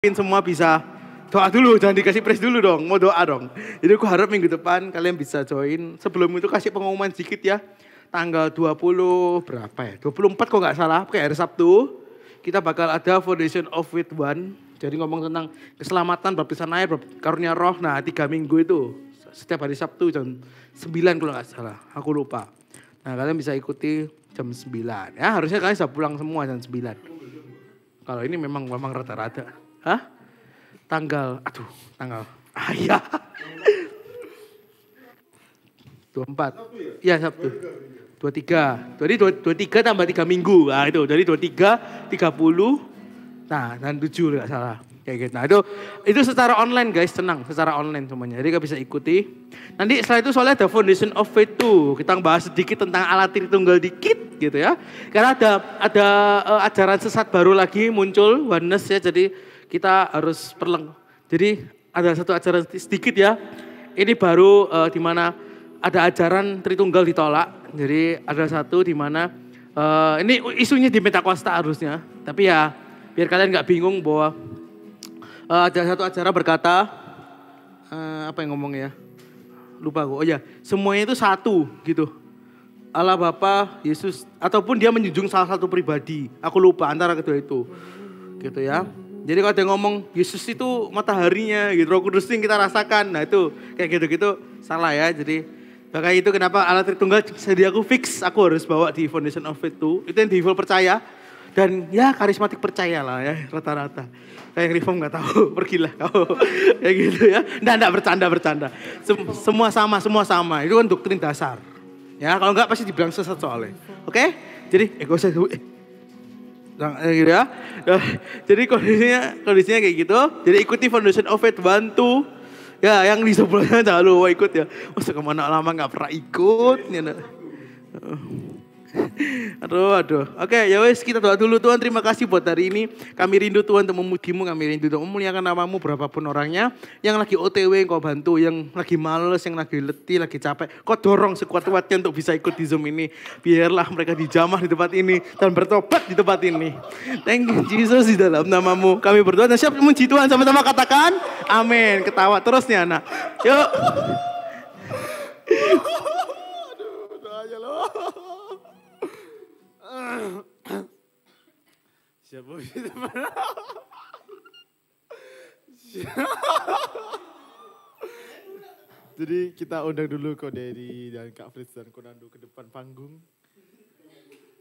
semua bisa doa dulu, jangan dikasih praise dulu dong, mau doa dong. Jadi aku harap minggu depan kalian bisa join. Sebelum itu kasih pengumuman sedikit ya. Tanggal 20 berapa ya? 24 kok nggak salah, kayak hari Sabtu. Kita bakal ada Foundation of Faith One. Jadi ngomong tentang keselamatan, baptisan air, karunia roh. Nah 3 minggu itu. Setiap hari Sabtu jam 9 kalau nggak salah. Aku lupa. Nah kalian bisa ikuti jam 9. Ya harusnya kalian bisa pulang semua jam 9. Kalau ini memang rata-rata. Hah? Tanggal. Iya. 24. Iya Sabtu. 23. Jadi 23 tambah 3 minggu. Nah itu. Jadi 23, 30. Nah dan 7 enggak salah. Kayak gitu. Nah itu secara online guys, tenang. Secara online semuanya. Jadi kalian bisa ikuti. Nanti setelah itu soalnya ada Foundation of Faith tuh. Kita bahas sedikit tentang alat Tritunggal dikit gitu ya. Karena ada ajaran sesat baru lagi muncul. Oneness ya. Jadi kita harus Jadi ada satu ajaran sedikit ya. Ini baru di mana ada ajaran Tritunggal ditolak. Jadi ada satu di mana ini isunya di Pentakosta harusnya. Tapi ya biar kalian nggak bingung bahwa ada satu acara berkata apa yang ngomongnya? Lupa gue. Oh ya, semuanya itu satu gitu. Allah Bapa, Yesus ataupun dia menjunjung salah satu pribadi. Aku lupa antara kedua itu. Gitu ya. Jadi kalau dia ngomong Yesus itu mataharinya gitu, Roh Kudus yang kita rasakan. Nah itu kayak gitu-gitu salah ya. Jadi makanya itu kenapa alat Tritunggal jadi aku fix, aku harus bawa di Foundation of Faith itu. Itu yang default percaya dan ya karismatik percaya lah ya rata-rata. Kayak reform nggak tahu, pergilah kau kayak gitu ya. Nggak bercanda. Semua sama. Itu kan doktrin dasar. Ya kalau nggak pasti dibilang sesat soalnya. Oke? Jadi gitu ya. Jadi kondisinya kayak gitu. Jadi ikuti Foundation of Faith, bantu. Ya yang di sebelahnya jangan lupa ikut ya. Masa kemana lama gak pernah ikut. Aduh. Oke, ya wes kita doa dulu. Tuhan terima kasih buat hari ini. Kami rindu Tuhan untuk memuji-Mu, kami rindu untuk memuliakan nama-Mu berapapun orangnya. Yang lagi OTW Kau bantu, yang lagi males, yang lagi letih, lagi capek. Kau dorong sekuat-kuatnya untuk bisa ikut di Zoom ini. Biarlah mereka dijamah di tempat ini dan bertobat di tempat ini. Thank you Jesus di dalam nama-Mu. Kami berdoa dan siap memuji Tuhan, sama-sama katakan amin. Ketawa terus nih anak. Yuk. Aduh, doanya loh. Siapa itu mana? Jadi kita undang dulu Ko Dedi dan Kak Fritz dan Konando ke depan panggung.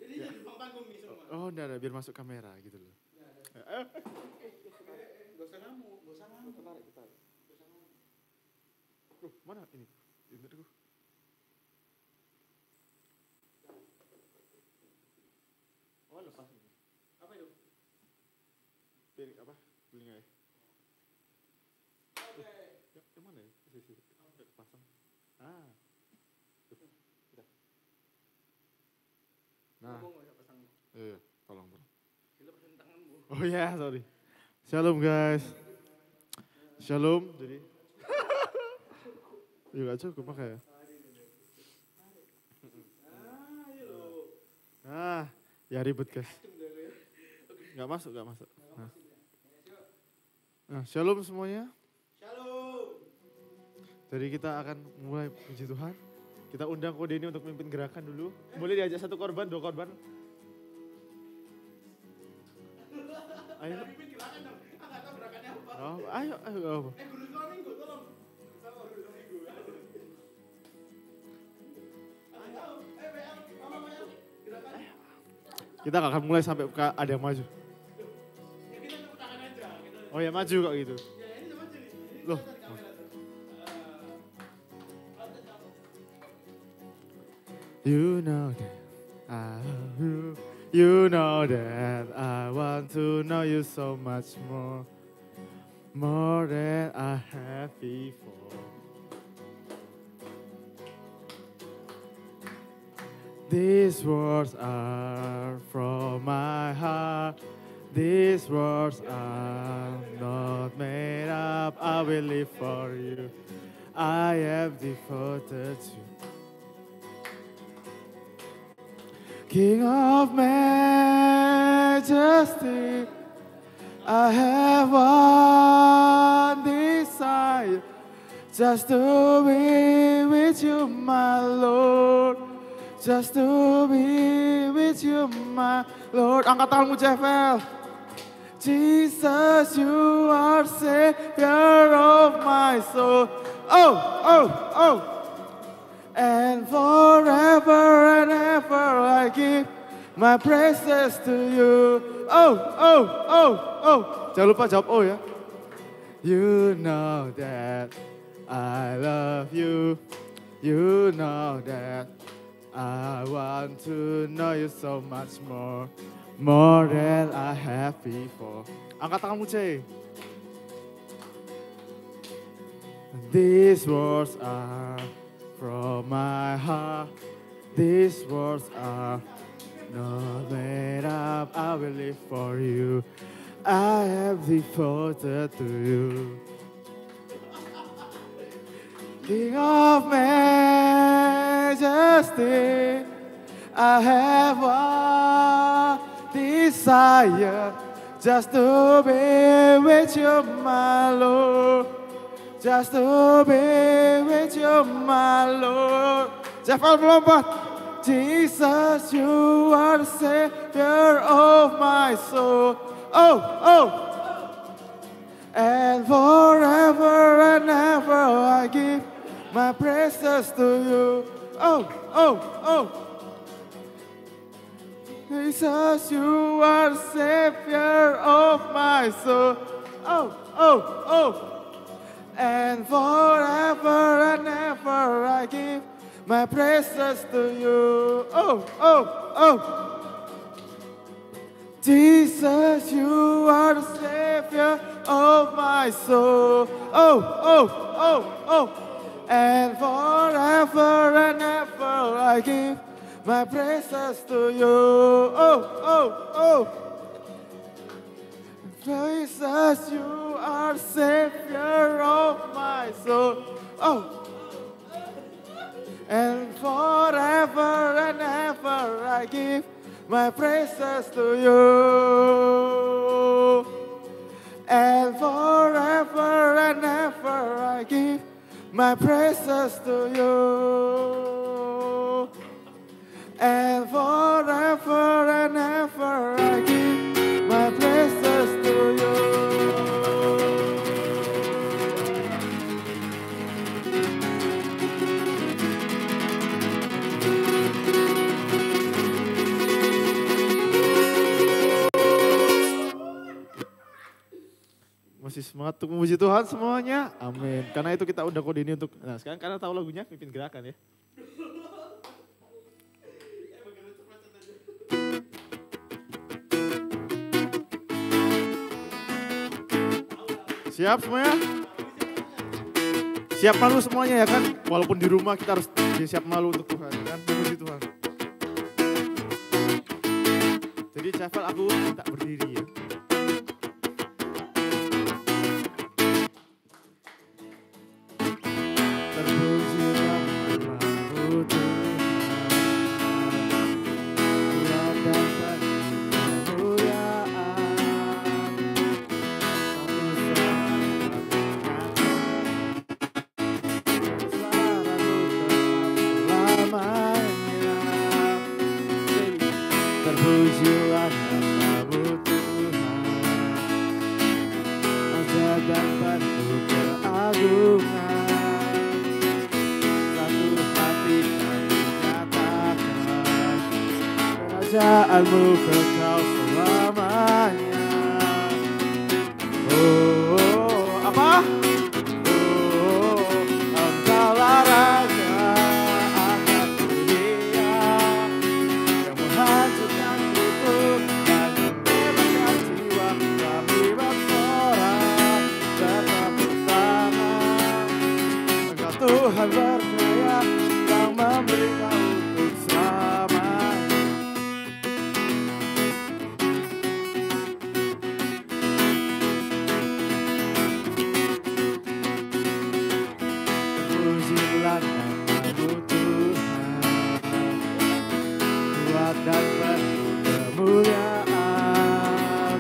Jadi di depan panggung nih semua. Oh, enggak, biar masuk kamera gitu loh. Gak usah ngamu. Ketarik. Loh, mana ini? Ini oh, lepas ini. Apa itu? Piring apa? Beli nggak ya? Oke. Yang mana ya? Sisi. Pasang. Tuh. Udah. Nah. Iya, tolong. Oh ya, sorry. Shalom guys. Shalom. Jadi. Juga cukup pakai ya. Ya ribet guys. Gak masuk. Nah, shalom semuanya. Shalom. Jadi kita akan mulai puji Tuhan. Kita undang Ko Deni untuk memimpin gerakan dulu. Boleh diajak 1 korban, 2 korban. Ayo. Oh, ayo. Guru minggu, tolong. Kita gak akan mulai sampai ada yang maju. Oh ya maju kok gitu. Loh. You know that I want to know you so much more than I have before. These words are from my heart. These words are not made up. I will live for you. I am devoted to you. King of majesty, I have one desire, just to be with you, my Lord. Just to be with you, my Lord. Angkat tanganmu, Jeffel. Jesus, you are Savior of my soul. Oh, oh, oh. And forever and ever I give my praises to you. Oh, oh, oh, oh. Jangan lupa jawab oh ya. You know that I love you. You know that I want to know you so much more. More than I have before. Angkat tanganmu, C. These words are from my heart. These words are not made up. I will live for you. I am devoted to you. King of majesty, I have one desire, just to be with you, my Lord. Just to be with you, my Lord. Jeffel melompat. Jesus, you are the Savior of my soul. Oh, oh. And forever and ever I give my praises to you. Oh, oh, oh. Jesus, you are the Savior of my soul. Oh, oh, oh. And forever and ever I give my praises to you. Oh, oh, oh. Jesus, you are the Savior of my soul. Oh, oh, oh, oh. And forever and ever I give my praises to you. Oh, oh, oh. Jesus, you are Savior of my soul. Oh. And forever and ever I give my praises to you. And forever and ever I give my praises to you. And forever and ever I give my praises to you. Masih semangat untuk memuji Tuhan semuanya. Amin. Karena itu kita undang kode ini untuk, nah sekarang karena tahu lagunya, pimpin gerakan ya. Siap semuanya? Siap malu semuanya ya kan? Walaupun di rumah kita harus siap malu untuk Tuhan kan? Memuji Tuhan. Jadi Chapel aku minta berdiri ya. Terpujilah nama-Mu Tuhan, ajaib dan penuh keagungan. Satu hati kami katakan, kerajaan-Mu kekal selamanya. Oh, apa? Oh, Engkaulah Raja atas dunia yang menghancurkan kutub dan membebaskan jiwa. Kami bersorak tetap bertahan. Engkau Tuhan berjaya yang memberikan untuk selamanya. Terpujilah nama-Mu Tuhan, kuat dan penuh kemuliaan.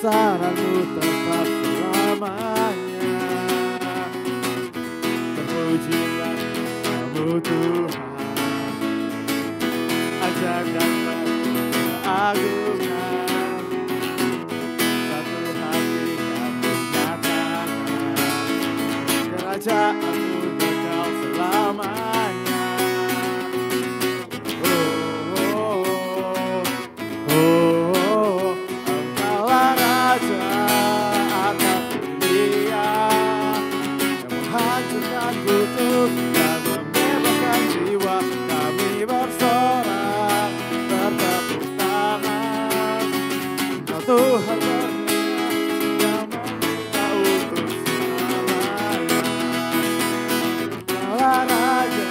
kebesaran-Mu tetap selamanya. Terpujilah Kamu Tuhan, ajaib dan keagungan, satu hati kami nyatakan, kerajaan-Mu kekal selamanya. Engkaulah Raja atas dunia, yang menghancurkan kutuk dan membebaskan jiwa. Kami bersorak bertepuk tangan, Engkau Tuhan bernia yang meminta untuk selamanya. Engkaulah Raja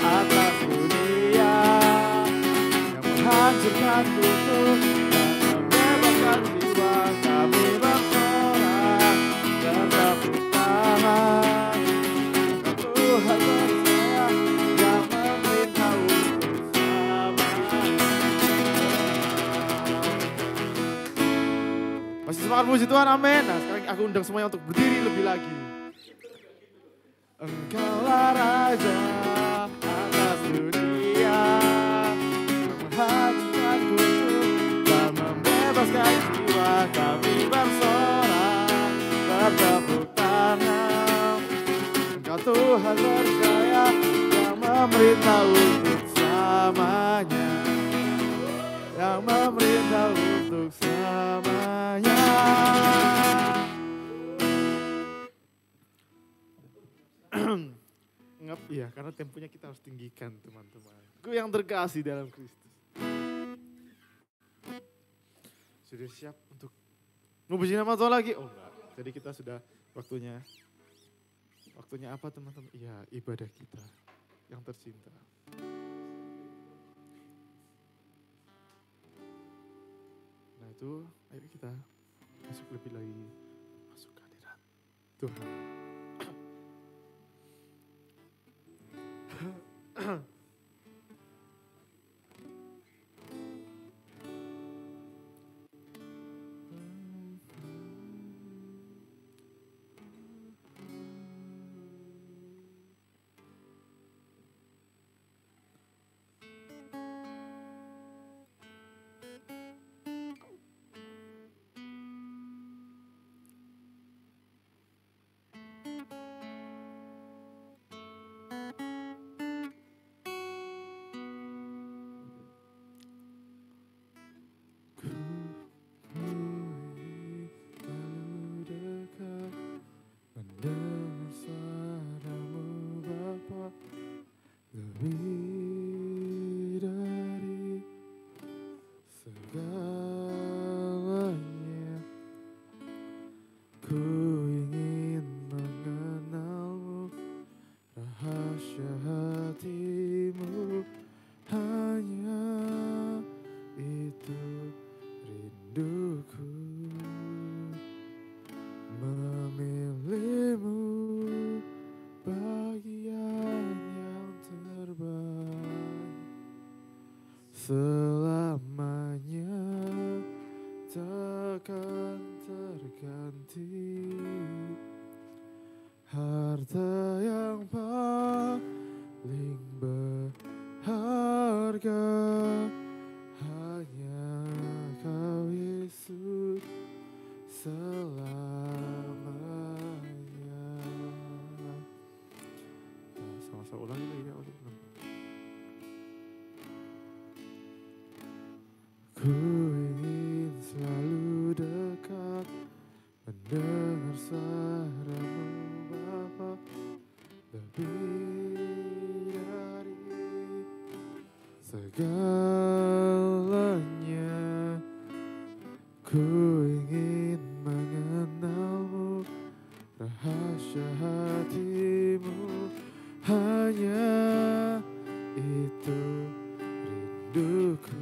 atas dunia, yang menghancurkan kutuk dan membebaskan jiwa. Kami bersorak bertepuk tangan, Engkau Tuhan berjaya yang memerintah untuk selamanya. Masih semangat puji Tuhan, amin. Nah, sekarang aku undang semuanya untuk berdiri lebih lagi. Engkaulah Raja atas dunia, menghancurkan kutuk dan membebaskan jiwa. Kami bersorak bertepuk tangan, Engkau Tuhan berjaya yang memerintah untuk selamanya, yang memerintah untuk selamanya. Iya, karena temponya kita harus tinggikan, teman-teman. Ku yang terkasih dalam Kristus. Sudah siap untuk memuji nama Tuhan lagi? Oh enggak. Jadi kita sudah waktunya apa, teman-teman? Iya, ibadah kita yang tercinta. Nah itu, ayo kita masuk lebih lagi, masuk ke hadirat Tuhan. Selamanya takkan terganti, harta yang paling berharga hanya Kau Yesus selamanya. Nah, sama-sama ulangi lagi ya, Ku ingin selalu dekat, mendengar suara-Mu Bapa, lebih dari segalanya. Ku ingin mengenal-Mu, rahasia hati-Mu, hanya itu rinduku.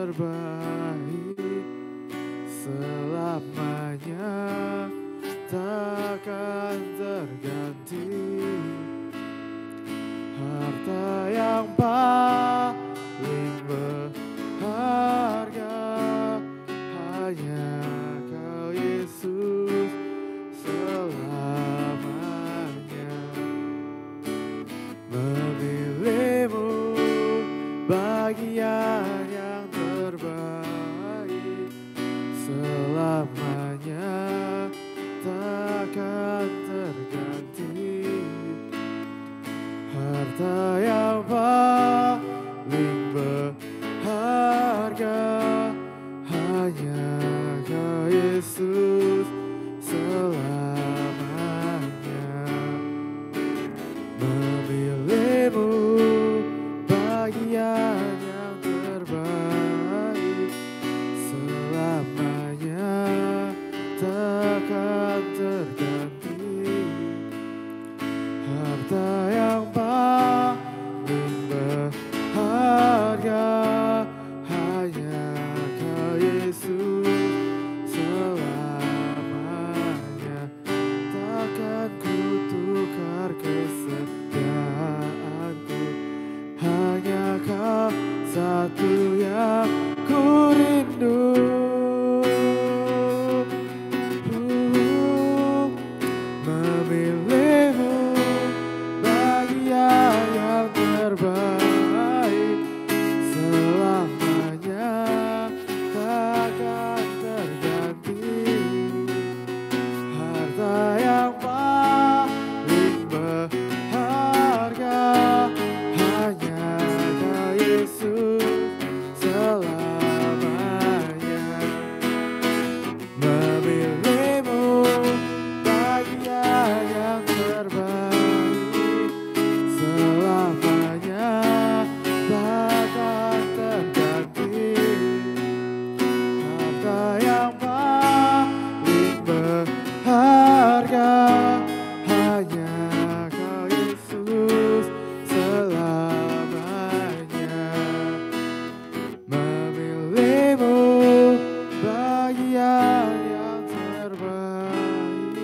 terbaik selamanya takkan terganti. Harta yang paling berharga hanya Kau Yesus selamanya. Memilih-Mu bagian yang terbaik selamanya takkan terganti. Harta yang paling berharga hanya Kau Yesus selamanya. Memilih-Mu bagian yang terbaik selamanya takkan terganti. Harta yang paling berharga hanya Kau Yesus selamanya. Takkan ku tukar kesetiaanku, hanya Kau satu yang ku rindu. Memilih-Mu bagian yang terbaik selamanya takkan terganti. Harta yang paling berharga hanya Kau Yesus selamanya. Memilih-Mu bagian yang terbaik selamanya takkan terganti. Harta yang paling berharga hanya Kau Yesus selamanya. Memilih-Mu bagian yang terbaik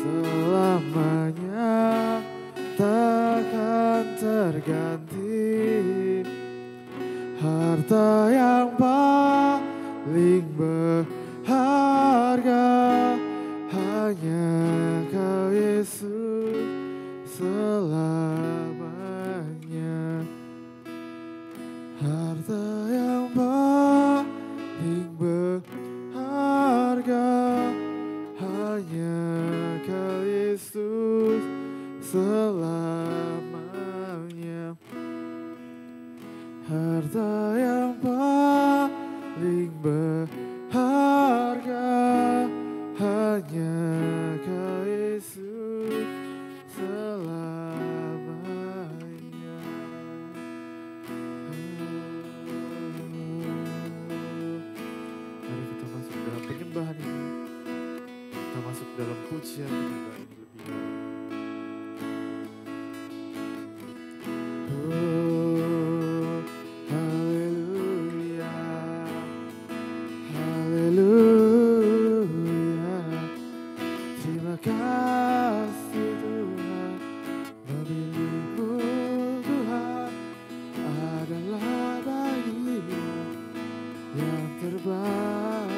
selamanya takkan terganti. Harta yang paling berharga hanya Kau Yesus selamanya. Harta yang paling berharga hanya Kau Yesus selamanya. Harta yang paling berharga hanya Kau Yesus selamanya. Mari kita masuk dalam penyembahan ini. Kita masuk dalam pujian penyembahan ini lebih dalam. Oh, haleluya, haleluya. Terima kasih Tuhan, memilih-Mu Tuhan adalah bagian yang terbaik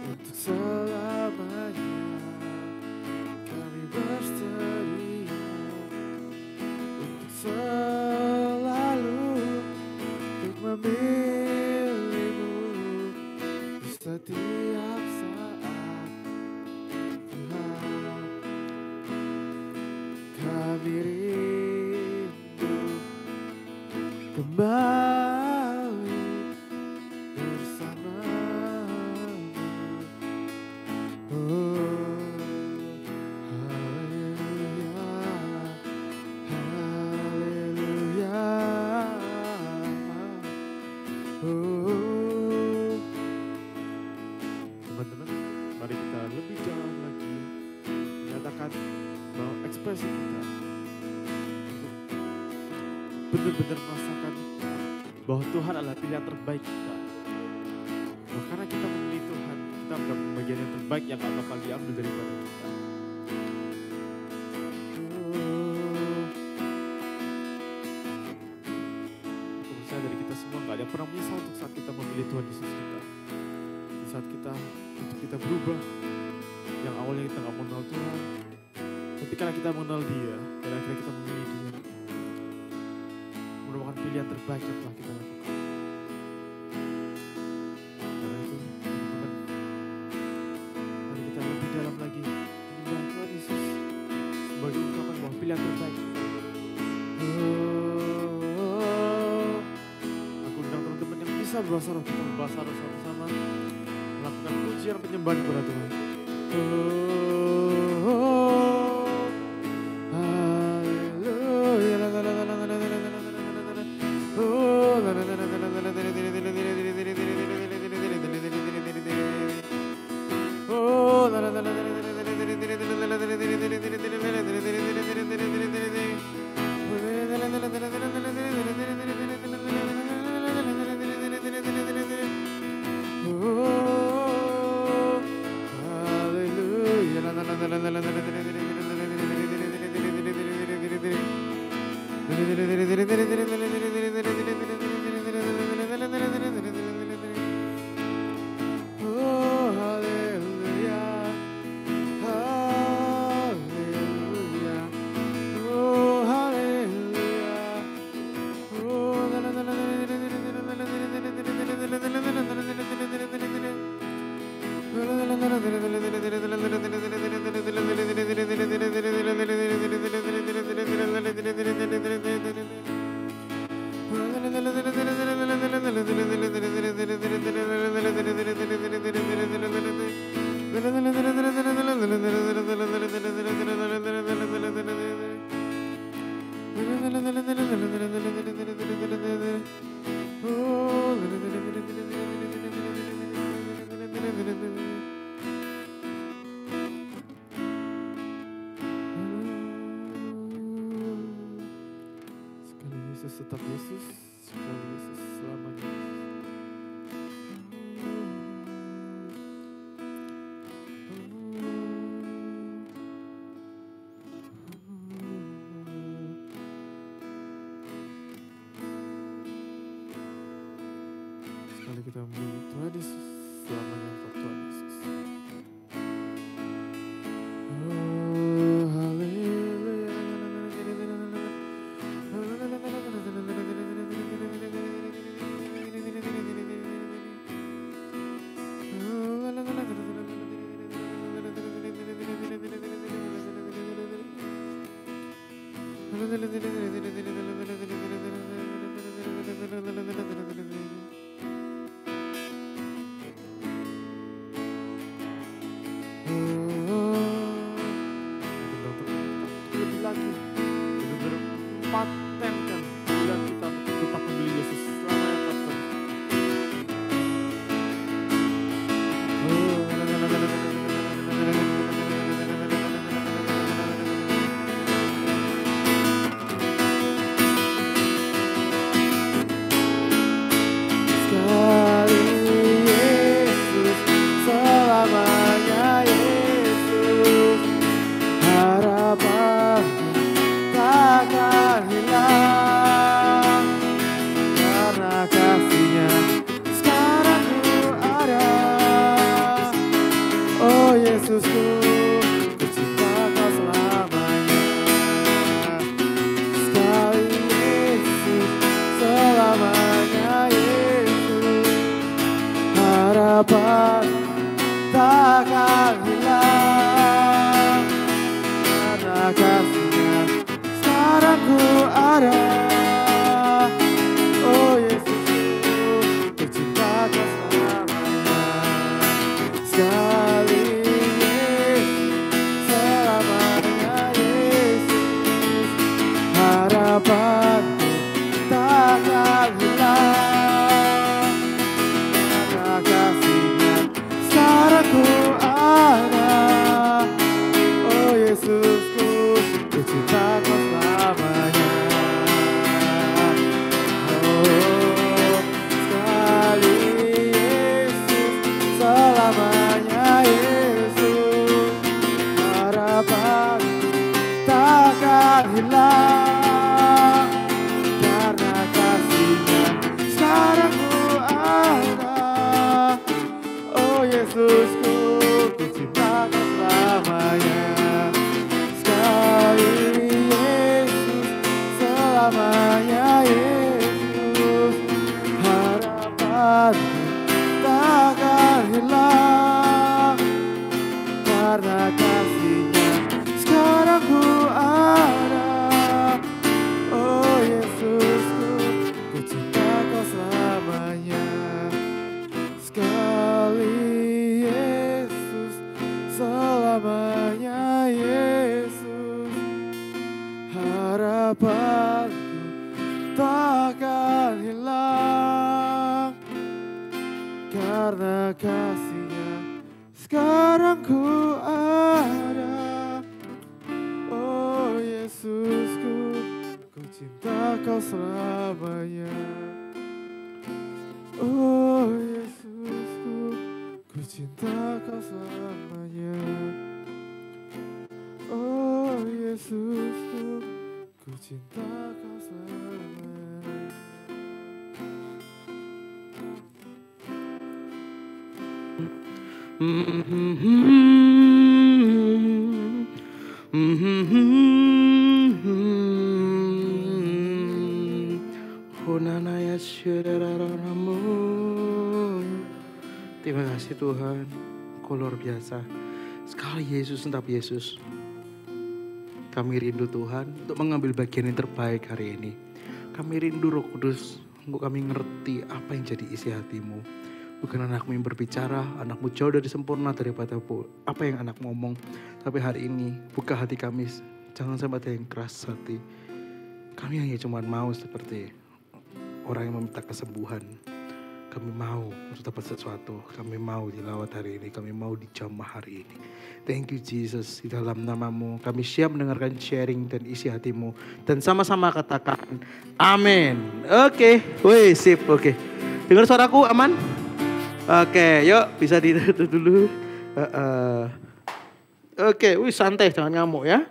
untuk selamanya. Kami bersedia untuk selalu untuk memilih-Mu di setiap saat. Tuhan, kami rindu kembali bersama-Mu. Oh, haleluya, haleluya. Oh, teman-teman, mari kita lebih dalam lagi menyatakan bahwa ekspresi kita benar-benar merasakan bahwa Tuhan adalah pilihan terbaik kita. Bahwa karena kita memilih Tuhan, kita mendapat bagian yang terbaik yang gak bakal diambil daripada kita. Aku percaya dari kita semua gak ada yang pernah menyesal untuk saat kita memilih Tuhan Yesus kita. Di saat kita, untuk kita berubah, yang awalnya kita gak mengenal Tuhan, tapi karena kita mengenal Dia, dan akhirnya kita memilih Dia, merupakan pilihan terbaik yang telah kita lakukan. Karena itu, teman-teman, mari kita lebih dalam lagi menyembah Tuhan Yesus sebagai ungkapan bahwa pilihan terbaik. Aku undang teman-teman yang bisa berbahasa roh, kita berbahasa roh sama-sama, melakukan pujian penyembahan kepada Tuhan. Tetap Yesus, sekali Yesus selamanya. Sekali kita memilih Tuhan Yesus, selamanya tetap Tuhan Yesus. Lebih lagi, benar-benar patenkan pilihan kita untuk tetap memilih Yesus selamanya tetap. Takkan hilang karena kasih-Nya sekarang ku ada. Oh Yesusku, tercinta Kau selamanya. Sekali Yesus, selamanya Yesus. Harapanku takkan hilang karena kasih-Nya kasih-Nya sekarang ku ada. Oh Yesusku, ku cinta Kau selamanya. Oh Yesusku, ku cinta Kau selamanya. Oh Yesusku, ku cinta Kau selamanya. Terima kasih Tuhan, Kau luar biasa sekali Yesus, tetap Yesus. Kami rindu Tuhan untuk mengambil bagian yang terbaik hari ini. Kami rindu Roh Kudus untuk kami ngerti apa yang jadi isi hatimu. Bukan anakmu yang berbicara, anakmu jauh dari sempurna daripada apa yang anak ngomong. Tapi hari ini buka hati kami, jangan sampai ada yang keras hati. Kami hanya cuma mau seperti orang yang meminta kesembuhan. Kami mau untuk dapat sesuatu. Kami mau dilawat hari ini. Kami mau dijamah hari ini. Thank you Jesus. Di dalam namamu kami siap mendengarkan sharing dan isi hatimu. Dan sama-sama katakan amin. Oke. Wih sip. Oke. Dengar suaraku aman? Oke. Yuk bisa ditutup dulu. Oke. Wih santai jangan ngamuk ya.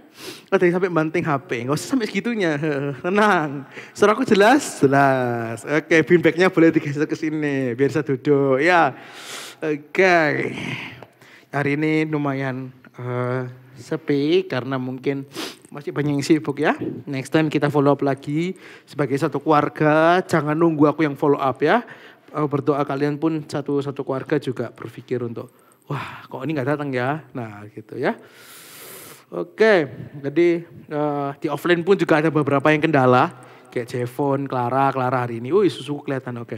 Ada yang sampai banting HP, nggak usah sampai segitunya, tenang. Suaraku jelas, jelas. Oke, beanbagnya boleh digeser ke sini, biar saya duduk. Ya, oke. Hari ini lumayan sepi karena mungkin masih banyak yang sibuk ya. Next time kita follow up lagi sebagai satu keluarga. Jangan nunggu aku yang follow up ya. Berdoa kalian pun satu keluarga juga berpikir untuk, wah kok ini nggak datang ya. Nah gitu ya. Oke, jadi di offline pun juga ada beberapa yang kendala. Kayak Jevon, Clara hari ini. Wih susu kelihatan oke.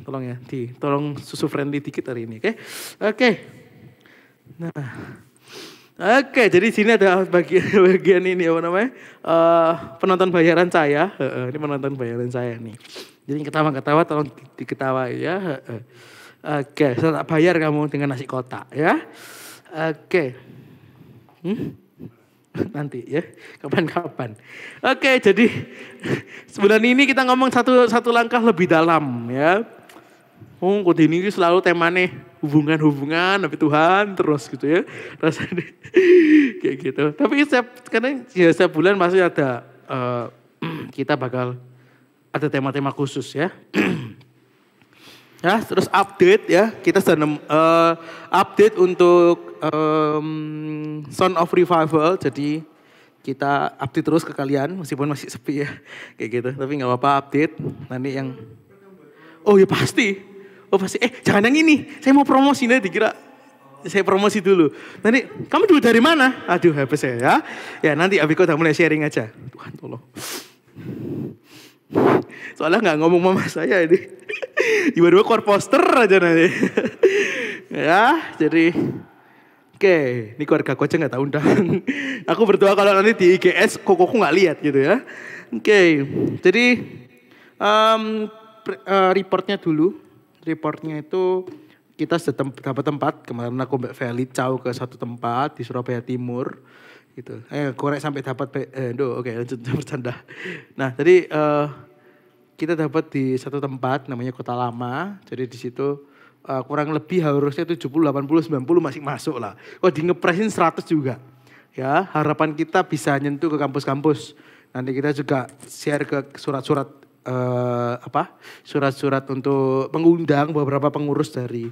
Tolong ya, tolong susu friendly dikit hari ini oke. Oke. Nah. Oke, jadi sini ada bagian ini apa namanya? Penonton bayaran saya. Ini penonton bayaran saya nih. Jadi ketawa-ketawa tolong diketawain ya. Oke, saya tak bayar kamu dengan nasi kotak ya. Oke. Nanti ya, kapan-kapan. Oke, jadi sebulan ini kita ngomong satu langkah lebih dalam ya. Kode ini selalu temanya hubungan tapi Tuhan terus gitu ya. Rasanya kayak gitu. Tapi setiap bulan pasti ada kita bakal ada tema-tema khusus ya. Ya, terus update ya. Kita sedang update untuk Sound of Revival. Jadi kita update terus ke kalian meskipun masih sepi ya. Kayak gitu. Tapi gak apa-apa update. Nanti yang oh ya pasti. Oh pasti. Jangan yang ini. Saya mau promosi nanti dikira. Saya promosi dulu. Nanti kamu dulu dari mana? Aduh HP saya ya. Ya nanti Abiko udah mulai sharing aja. Tuhan tolong. Soalnya gak ngomong mama saya ini. Tiba-tiba keluar poster aja nanti. Ya, jadi oke, ini keluarga aku aja gak tahu undang. Aku berdoa kalau nanti di IGS kokoku gak lihat gitu ya. Oke, jadi reportnya dulu. Reportnya itu kita sudah dapat tempat. Kemarin aku Mbak Feli caw ke satu tempat di Surabaya Timur. Gitu. Korek sampai dapat oke lanjut bercanda. Nah, tadi kita dapat di satu tempat namanya Kota Lama. Jadi di situ kurang lebih harusnya 70, 80, 90 masih masuk lah. Kok di ngepresin 100 juga. Ya, harapan kita bisa nyentuh ke kampus-kampus. Nanti kita juga share ke surat-surat surat-surat untuk mengundang beberapa pengurus dari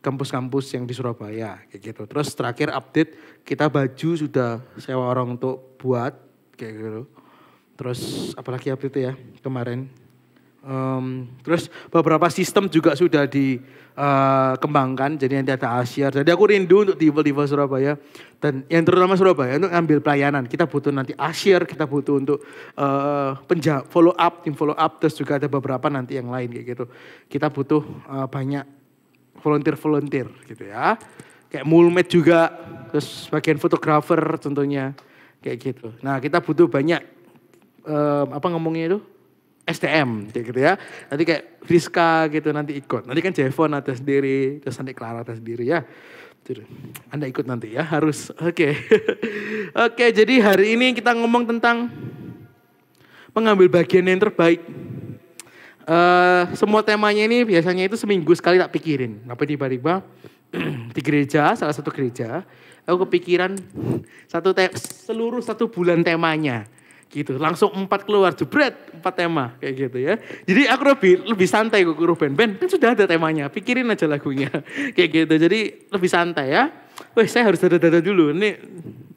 kampus-kampus yang di Surabaya kayak gitu. Terus terakhir update kita baju sudah sewa orang untuk buat kayak gitu. Terus apalagi update ya kemarin. Terus beberapa sistem juga sudah dikembangkan. Jadi nanti ada Asyar. Jadi aku rindu untuk Diva Surabaya. Dan yang terutama Surabaya untuk ambil pelayanan. Kita butuh nanti Asyar, kita butuh untuk follow up, tim follow up. Terus juga ada beberapa nanti yang lain kayak gitu. Kita butuh banyak volunteer gitu ya. Kayak mulmed juga. Terus bagian fotografer tentunya. Kayak gitu. Nah kita butuh banyak, ngomongnya itu? STM kayak gitu ya. Nanti kayak Rizka gitu nanti ikut. Nanti kan Jevon ada sendiri, terus nanti Clara ada sendiri ya. Anda ikut nanti ya, harus. Oke. Oke, jadi hari ini kita ngomong tentang mengambil bagian yang terbaik. Semua temanya ini biasanya itu seminggu sekali tak pikirin. Tapi tiba-tiba di gereja, salah satu gereja, aku kepikiran seluruh satu bulan temanya. Gitu, langsung 4 keluar, jebret 4 tema kayak gitu ya. Jadi aku lebih santai kok Ruben. Ben, kan sudah ada temanya, pikirin aja lagunya. Kayak gitu, jadi lebih santai ya. Wih, saya harus dada-dada dulu, ini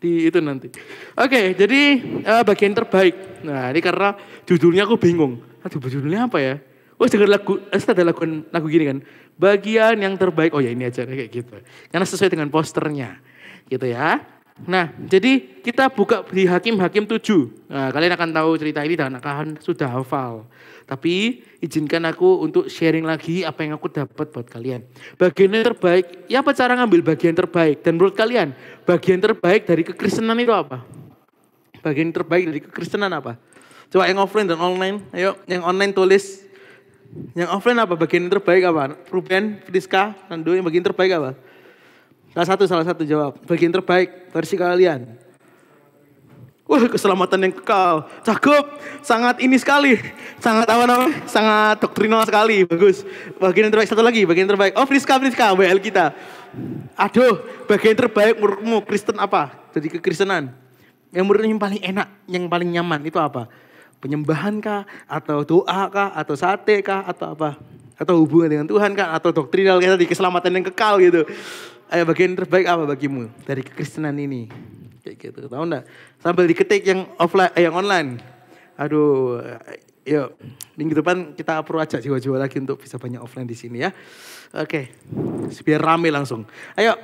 di itu nanti. Oke, jadi bagian terbaik. Nah, ini karena judulnya aku bingung. Aduh, judulnya apa ya? Oh, dengar lagu, ada lagu gini kan. Bagian yang terbaik, oh ya ini aja kayak gitu. Karena sesuai dengan posternya, gitu ya. Nah, jadi kita buka di Hakim-Hakim 7. Nah, kalian akan tahu cerita ini dan akan sudah hafal. Tapi izinkan aku untuk sharing lagi apa yang aku dapat buat kalian. Bagian yang terbaik, ya apa cara ngambil bagian terbaik? Dan menurut kalian, bagian terbaik dari kekristenan itu apa? Bagian terbaik dari kekristenan apa? Coba yang offline dan online, ayo yang online tulis. Yang offline apa? Bagian yang terbaik apa? Ruben, Friska, Nando, yang bagian terbaik apa? Salah satu jawab. Bagian terbaik versi kalian. Wah, keselamatan yang kekal. Cakep. Sangat ini sekali. Sangat sangat doktrinal sekali. Bagus. Bagian yang terbaik satu lagi. Bagian terbaik. Oh, Friska, WL kita. Aduh, bagian terbaik menurutmu Kristen apa? Jadi kekristenan. Yang menurutmu yang paling enak, yang paling nyaman itu apa? Penyembahan kah? Atau doa kah? Atau sate kah? Atau apa? Atau hubungan dengan Tuhan kah? Atau doktrinal kayak tadi, keselamatan yang kekal gitu. Ayo, bagian terbaik apa bagimu dari kekristenan ini? Kayak gitu, tahu enggak? Sambil diketik yang offline, yang online. Aduh, yuk minggu depan kita approve aja jiwa-jiwa lagi untuk bisa banyak offline di sini ya. Oke, biar rame langsung. Ayo,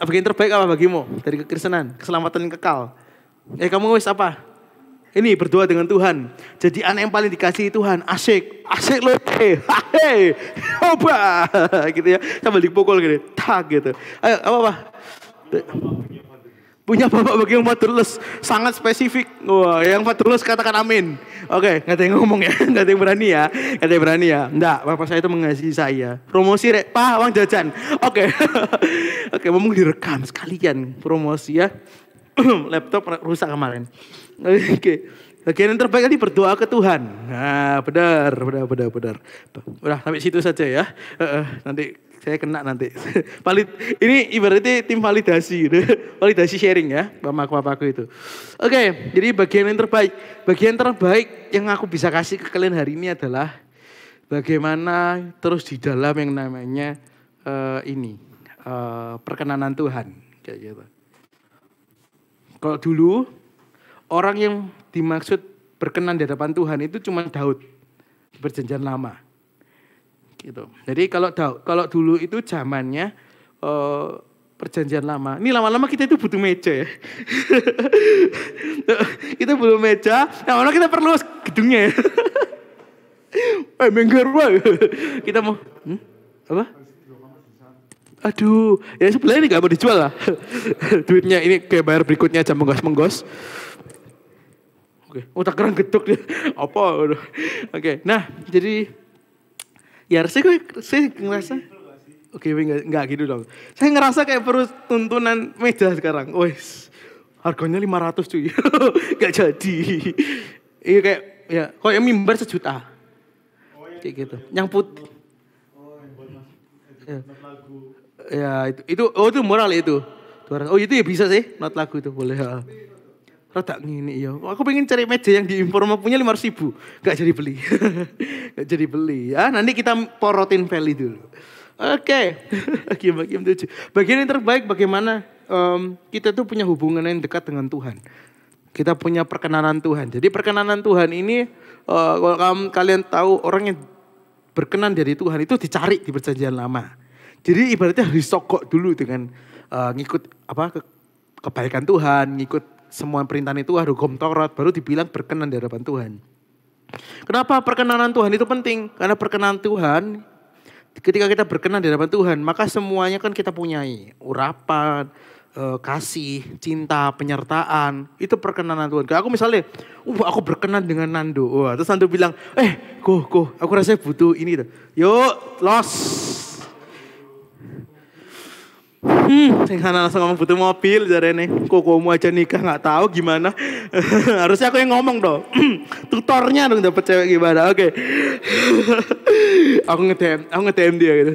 bagian terbaik apa bagimu dari kekristenan, keselamatan yang kekal? Kamu wis apa? Ini berdoa dengan Tuhan. Jadi anak yang paling dikasihi Tuhan. Asik loh. Hei, coba. Gitu ya. Sambil dipukul gitu. Tak gitu. Ayo, apa? Punya bapak bagi yang fatherless. Sangat spesifik. Wah, yang fatherless katakan amin. Oke, gak ada yang ngomong ya. Gak ada yang berani ya. Gak ada yang berani ya. Enggak, bapak saya itu mengasihi saya. Promosi rek. Pak, uang jajan. Oke. Oke, ngomong direkam sekalian. Promosi ya. Laptop rusak kemarin. Oke. Bagian yang terbaik tadi berdoa ke Tuhan. Nah, benar. Udah sampai situ saja ya. Nanti saya kena nanti. Ini ibaratnya tim validasi, validasi sharing ya, papaku itu. Oke, jadi bagian yang terbaik. Bagian terbaik yang aku bisa kasih ke kalian hari ini adalah bagaimana terus di dalam yang namanya perkenanan Tuhan, kayak gitu. Kalau dulu orang yang dimaksud berkenan di hadapan Tuhan itu cuma Daud di Perjanjian Lama. Gitu. Jadi kalau dulu itu zamannya Perjanjian Lama. Ini lama-lama kita itu butuh meja ya. Kita butuh meja, lama-lama kita perlu gedungnya ya. Mengger. Kita mau apa? Aduh, ya sebelah ini gak mau dijual lah. Duitnya ini kayak bayar berikutnya aja menggos. Oke, otak kerang geduk dia. Apa? Oke, nah jadi ya saya ngerasa, oke enggak gitu dong. Saya ngerasa kayak perlu tuntunan meja sekarang. Wes, harganya 500 cuy. Gak jadi. Iya kayak ya, kok yang mimbar 1 juta. Kayak gitu. Yang putih. Ya itu moral itu. Oh itu ya bisa sih, not lagu itu boleh. Rada ngini ya. Aku pengen cari meja yang di Informa punya 500.000. Gak jadi beli. Gak jadi beli ya. Nanti kita porotin value dulu. Oke. Bagian 7. Bagian yang terbaik bagaimana kita tuh punya hubungan yang dekat dengan Tuhan. Kita punya perkenanan Tuhan. Jadi perkenanan Tuhan ini kalau kalian tahu orang yang berkenan dari Tuhan itu dicari di Perjanjian Lama. Jadi ibaratnya harus sogok dulu dengan ngikut kebaikan Tuhan, ngikut semua perintah Tuhan, hukum Taurat, baru dibilang berkenan di hadapan Tuhan. Kenapa perkenanan Tuhan itu penting? Karena perkenanan Tuhan, ketika kita berkenan di hadapan Tuhan, maka semuanya kan kita punyai. Urapan, kasih, cinta, penyertaan, itu perkenanan Tuhan. Kayak aku misalnya, aku berkenan dengan Nando. Wah, terus Nando bilang, aku rasanya butuh ini. Yuk, los. Yang sana langsung ngomong butuh mobil, jarene. Kokomu aja nikah nggak tahu gimana. Harusnya aku yang ngomong dong. Tutornya dong dapet cewek gimana. Oke. Aku nge-DM dia gitu.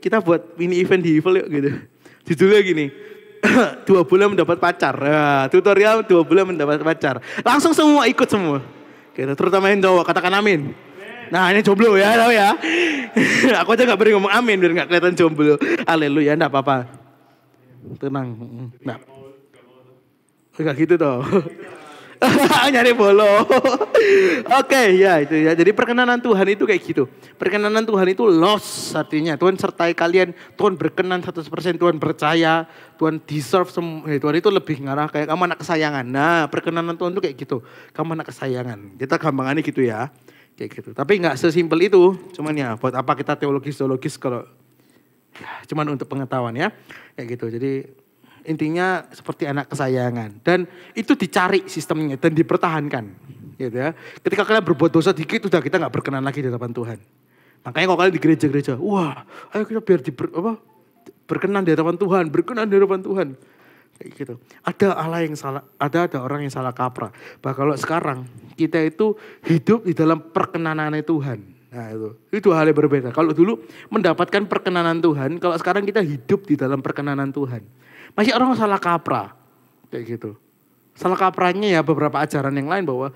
Kita buat mini event di Evil yuk gitu. Judulnya gini. 2 bulan mendapat pacar. Nah, tutorial 2 bulan mendapat pacar. Langsung semua ikut semua. Gitu, terutama yang cowok, katakan amin. Nah ini jomblo ya, tahu ya. Aku aja gak berani ngomong amin biar gak kelihatan jomblo. Haleluya, enggak apa-apa. Tenang. Nah. Enggak gitu toh. Nyari bolo. Oke, ya itu ya. Jadi perkenanan Tuhan itu kayak gitu. Perkenanan Tuhan itu los artinya. Tuhan sertai kalian. Tuhan berkenan 100%. Tuhan percaya. Tuhan deserve semua. Tuhan itu lebih ngarah kayak kamu anak kesayangan. Nah perkenanan Tuhan itu kayak gitu. Kamu anak kesayangan. Kita gampangannya gitu ya. Kayak gitu. Tapi gak sesimpel itu. Cuman ya buat apa kita teologis kalau ya, cuman untuk pengetahuan ya. Kayak gitu. Jadi intinya seperti anak kesayangan. Dan itu dicari sistemnya dan dipertahankan. Gitu ya. Ketika kalian berbuat dosa dikit, udah kita gak berkenan lagi di hadapan Tuhan. Makanya kalau kalian di gereja-gereja, wah ayo kita biar berkenan di hadapan Tuhan, berkenan di hadapan Tuhan. Kayak gitu. Ada Allah yang salah, ada orang yang salah kaprah. Bahkan kalau sekarang kita itu hidup di dalam perkenanan Tuhan. Nah itu hal yang berbeda. Kalau dulu mendapatkan perkenanan Tuhan, kalau sekarang kita hidup di dalam perkenanan Tuhan. Masih orang salah kaprah, kayak gitu. Salah kaprahnya ya beberapa ajaran yang lain bahwa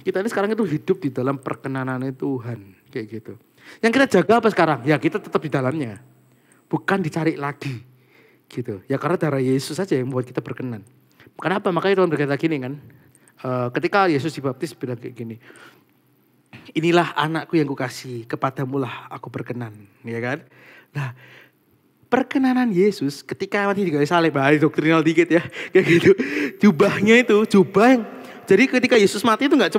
kita ini sekarang itu hidup di dalam perkenanan Tuhan, kayak gitu. Yang kita jaga apa sekarang? Ya kita tetap di dalamnya, bukan dicari lagi, gitu. Ya karena darah Yesus saja yang membuat kita berkenan. Kenapa? Makanya Tuhan berkata gini kan, ketika Yesus dibaptis bilang kayak gini, inilah anakku yang kukasihi, kepadamulah aku berkenan, ya kan? Nah. Perkenanan Yesus ketika mati di kayu salib, doktrinal dikit ya, kayak gitu. Jubahnya itu jubah yang, jadi ketika Yesus mati itu nggak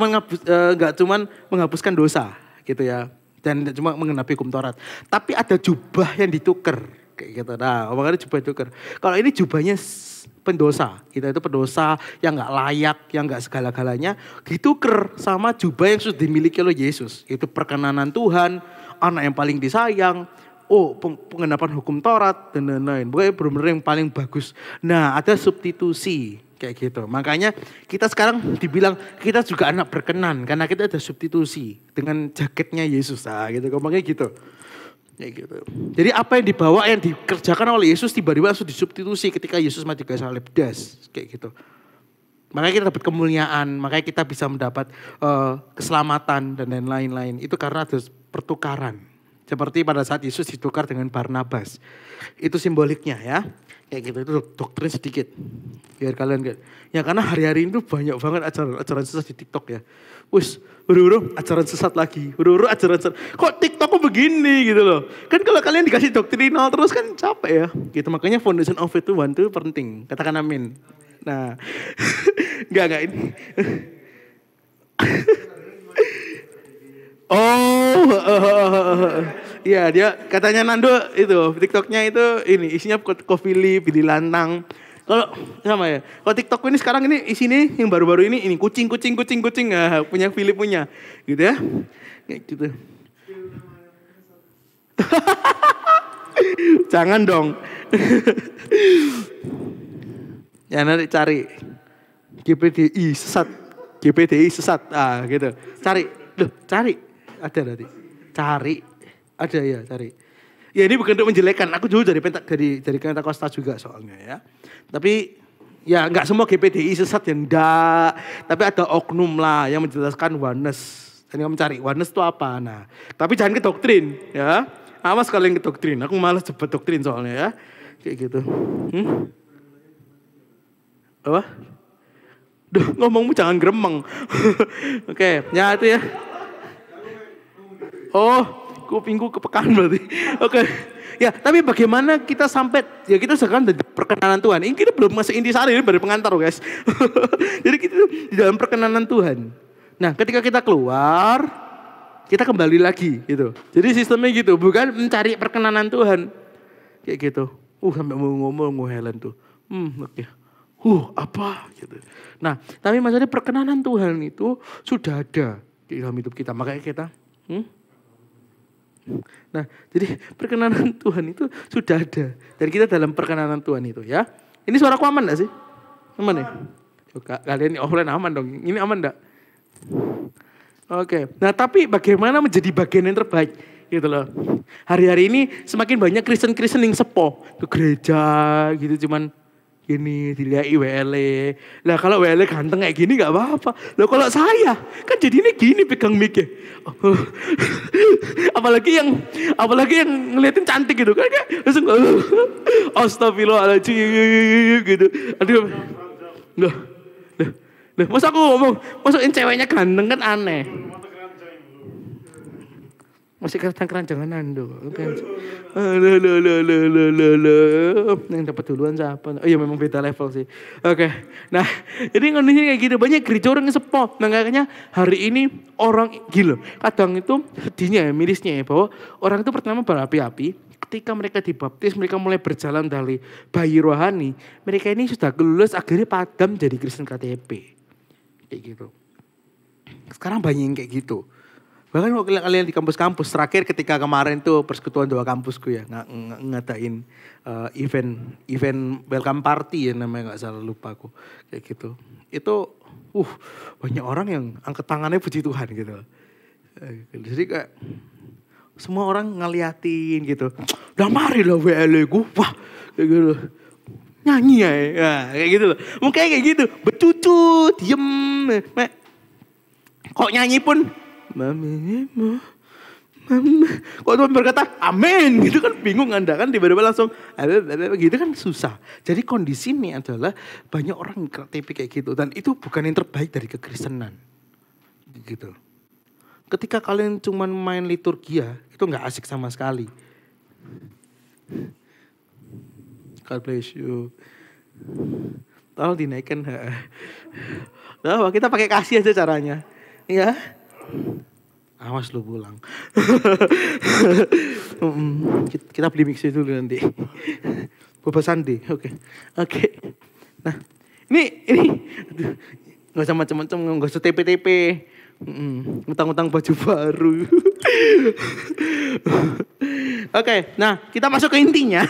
cuma menghapuskan dosa, gitu ya, dan tidak cuma mengenapi hukum Taurat, tapi ada jubah yang ditukar, kayak gitu. Nah, makanya jubah ditukar. Kalau ini jubahnya pendosa, kita itu pendosa yang nggak layak, yang nggak segala-galanya, ditukar sama jubah yang sudah dimiliki oleh Yesus. Itu perkenanan Tuhan, anak yang paling disayang. Pengenapan hukum Taurat dan lain-lain. Pokoknya benar-benar yang paling bagus. Nah ada substitusi kayak gitu. Makanya kita sekarang dibilang kita juga anak berkenan. Karena kita ada substitusi dengan jaketnya Yesus. Nah gitu, ngomongnya gitu. Kayak gitu. Jadi apa yang dibawa, yang dikerjakan oleh Yesus tiba-tiba langsung disubstitusi ketika Yesus mati di kayu salib. Kayak gitu. Makanya kita dapat kemuliaan. Makanya kita bisa mendapat keselamatan dan lain-lain. Itu karena ada pertukaran. Seperti pada saat Yesus ditukar dengan Barnabas. Itu simboliknya ya. Kayak gitu, itu doktrin sedikit. Biar kalian lihat. Ya karena hari-hari ini tuh banyak banget ajaran sesat di TikTok ya. Udah ajaran sesat lagi. Udah ajaran sesat. Kok TikTok kok begini gitu loh. Kan kalau kalian dikasih doktrinal terus kan capek ya. Gitu, makanya foundation of it itu penting. Katakan amin. Nah. Enggak ini. Iya dia katanya Nando itu TikToknya itu ini isinya Kofili, Billy Lantang. Kalau sama ya. Kalau TikTok ini sekarang ini isinya yang baru-baru ini kucing punya Philip punya gitu ya. Kayak gitu. Jangan dong. Ya nanti cari GPDI sesat. Ah gitu. Cari. Ada nanti. Cari. Ada ya, cari. Ya ini bukan untuk menjelekkan. Aku dulu dari Pentakosta juga soalnya ya. Tapi ya enggak semua GPDI sesat ya enggak. Tapi ada oknum lah yang menjelaskan oneness. Jadi kamu cari oneness itu apa. Nah, tapi jangan ke doktrin ya. Awas kalian ke doktrin. Aku malas cepet doktrin soalnya ya. Kayak gitu. Apa? Duh, ngomongmu jangan gremeng. Oke, ya itu ya. Oh, kupingku kepekaan berarti. Oke. Ya, tapi bagaimana kita sampai, ya kita sekarang di perkenanan Tuhan. Ini kita belum masuk intisari, ini baru pengantar guys. Jadi kita di dalam perkenanan Tuhan. Nah, ketika kita keluar, kita kembali lagi gitu. Jadi sistemnya gitu, bukan mencari perkenanan Tuhan. Kayak gitu. Sampai mau ngomong Helen tuh. Oke. Apa gitu. Nah, tapi maksudnya perkenanan Tuhan itu sudah ada di dalam hidup kita. Makanya kita Nah, jadi perkenanan Tuhan itu sudah ada. Dan kita dalam perkenanan Tuhan itu ya. Ini suaraku aman gak sih? Aman ya? Kalian offline aman dong. Ini aman gak? Oke. Nah, tapi bagaimana menjadi bagian yang terbaik? Gitu loh. Hari-hari ini semakin banyak Kristen-Kristen yang sepo. Ke gereja gitu cuman gini dilihat WLE. Lah kalau WLE ganteng kayak gini gak apa-apa. Lah kalau saya kan jadi ini gini pegang mic-nya. apalagi yang ngeliatin cantik gitu kan kayak langsung astagfirullahaladzim gitu. Aduh. Loh. Masa aku ngomong masukin ceweknya ganteng kan aneh. Masih keranjang-keranjangan tuh. Yang dapat duluan siapa? Oh iya memang beda level sih. Oke. Nah, jadi kondisinya kayak gitu. Banyak gereja orang yang sepo. Nah, makanya hari ini orang gila. Kadang itu sedihnya ya, mirisnya ya. Bahwa orang itu pertama berapi-api. Ketika mereka dibaptis, mereka mulai berjalan dari bayi rohani. Mereka ini sudah lulus, akhirnya padam jadi Kristen KTP. Kayak gitu. Sekarang banyak yang kayak gitu. Bahkan waktu kalian di kampus-kampus, terakhir ketika kemarin tuh persekutuan doa kampusku ya, ngadain event welcome party ya namanya, gak salah lupa aku. Kayak gitu. Itu banyak orang yang angkat tangannya puji Tuhan gitu. Jadi kayak semua orang ngeliatin gitu. Udah mari lah WLE gue, wah kayak gitu. Nyanyi ya, kayak gitu loh. Mungkin kayak gitu, bercucu, diem. Kok nyanyi pun, Mama. Kok Tuhan berkata amin gitu kan bingung Anda kan tiba-tiba langsung gitu kan susah. Jadi kondisi ini adalah banyak orang KTP kayak gitu dan itu bukan yang terbaik dari kekristenan. Gitu. Ketika kalian cuman main liturgia itu nggak asik sama sekali. God bless you. Tolong dinaikkan. Nah, kita pakai kasih aja caranya. Ya. Awas lu pulang. Kita beli mixer dulu nanti. Boba Sandi. Oke. Nah, ini enggak usah macam-macam, enggak usah TP-TP. Utang-utang baju baru. Oke, nah kita masuk ke intinya.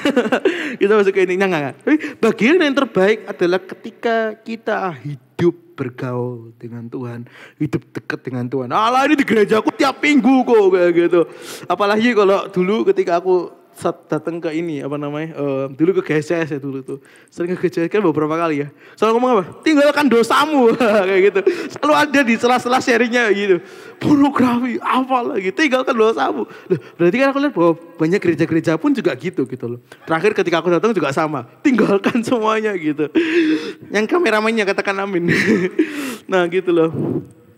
Enggak. Bagian yang terbaik adalah ketika kita hidup bergaul dengan Tuhan, hidup dekat dengan Tuhan. Alah ini di gereja aku tiap minggu kok kayak gitu. Apalagi kalau dulu ketika aku datang ke ini dulu ke GSS ya dulu tuh. Sering ke GSS kan beberapa kali ya. Selalu ngomong apa? Tinggalkan dosamu kayak gitu. Selalu ada di sela-sela sharingnya gitu. Pornografi apa lagi? Tinggalkan dosamu. Loh, berarti kan aku lihat bahwa banyak gereja-gereja pun juga gitu loh. Terakhir ketika aku datang juga sama. Tinggalkan semuanya gitu. Yang kameramennya katakan amin. Nah gitu loh.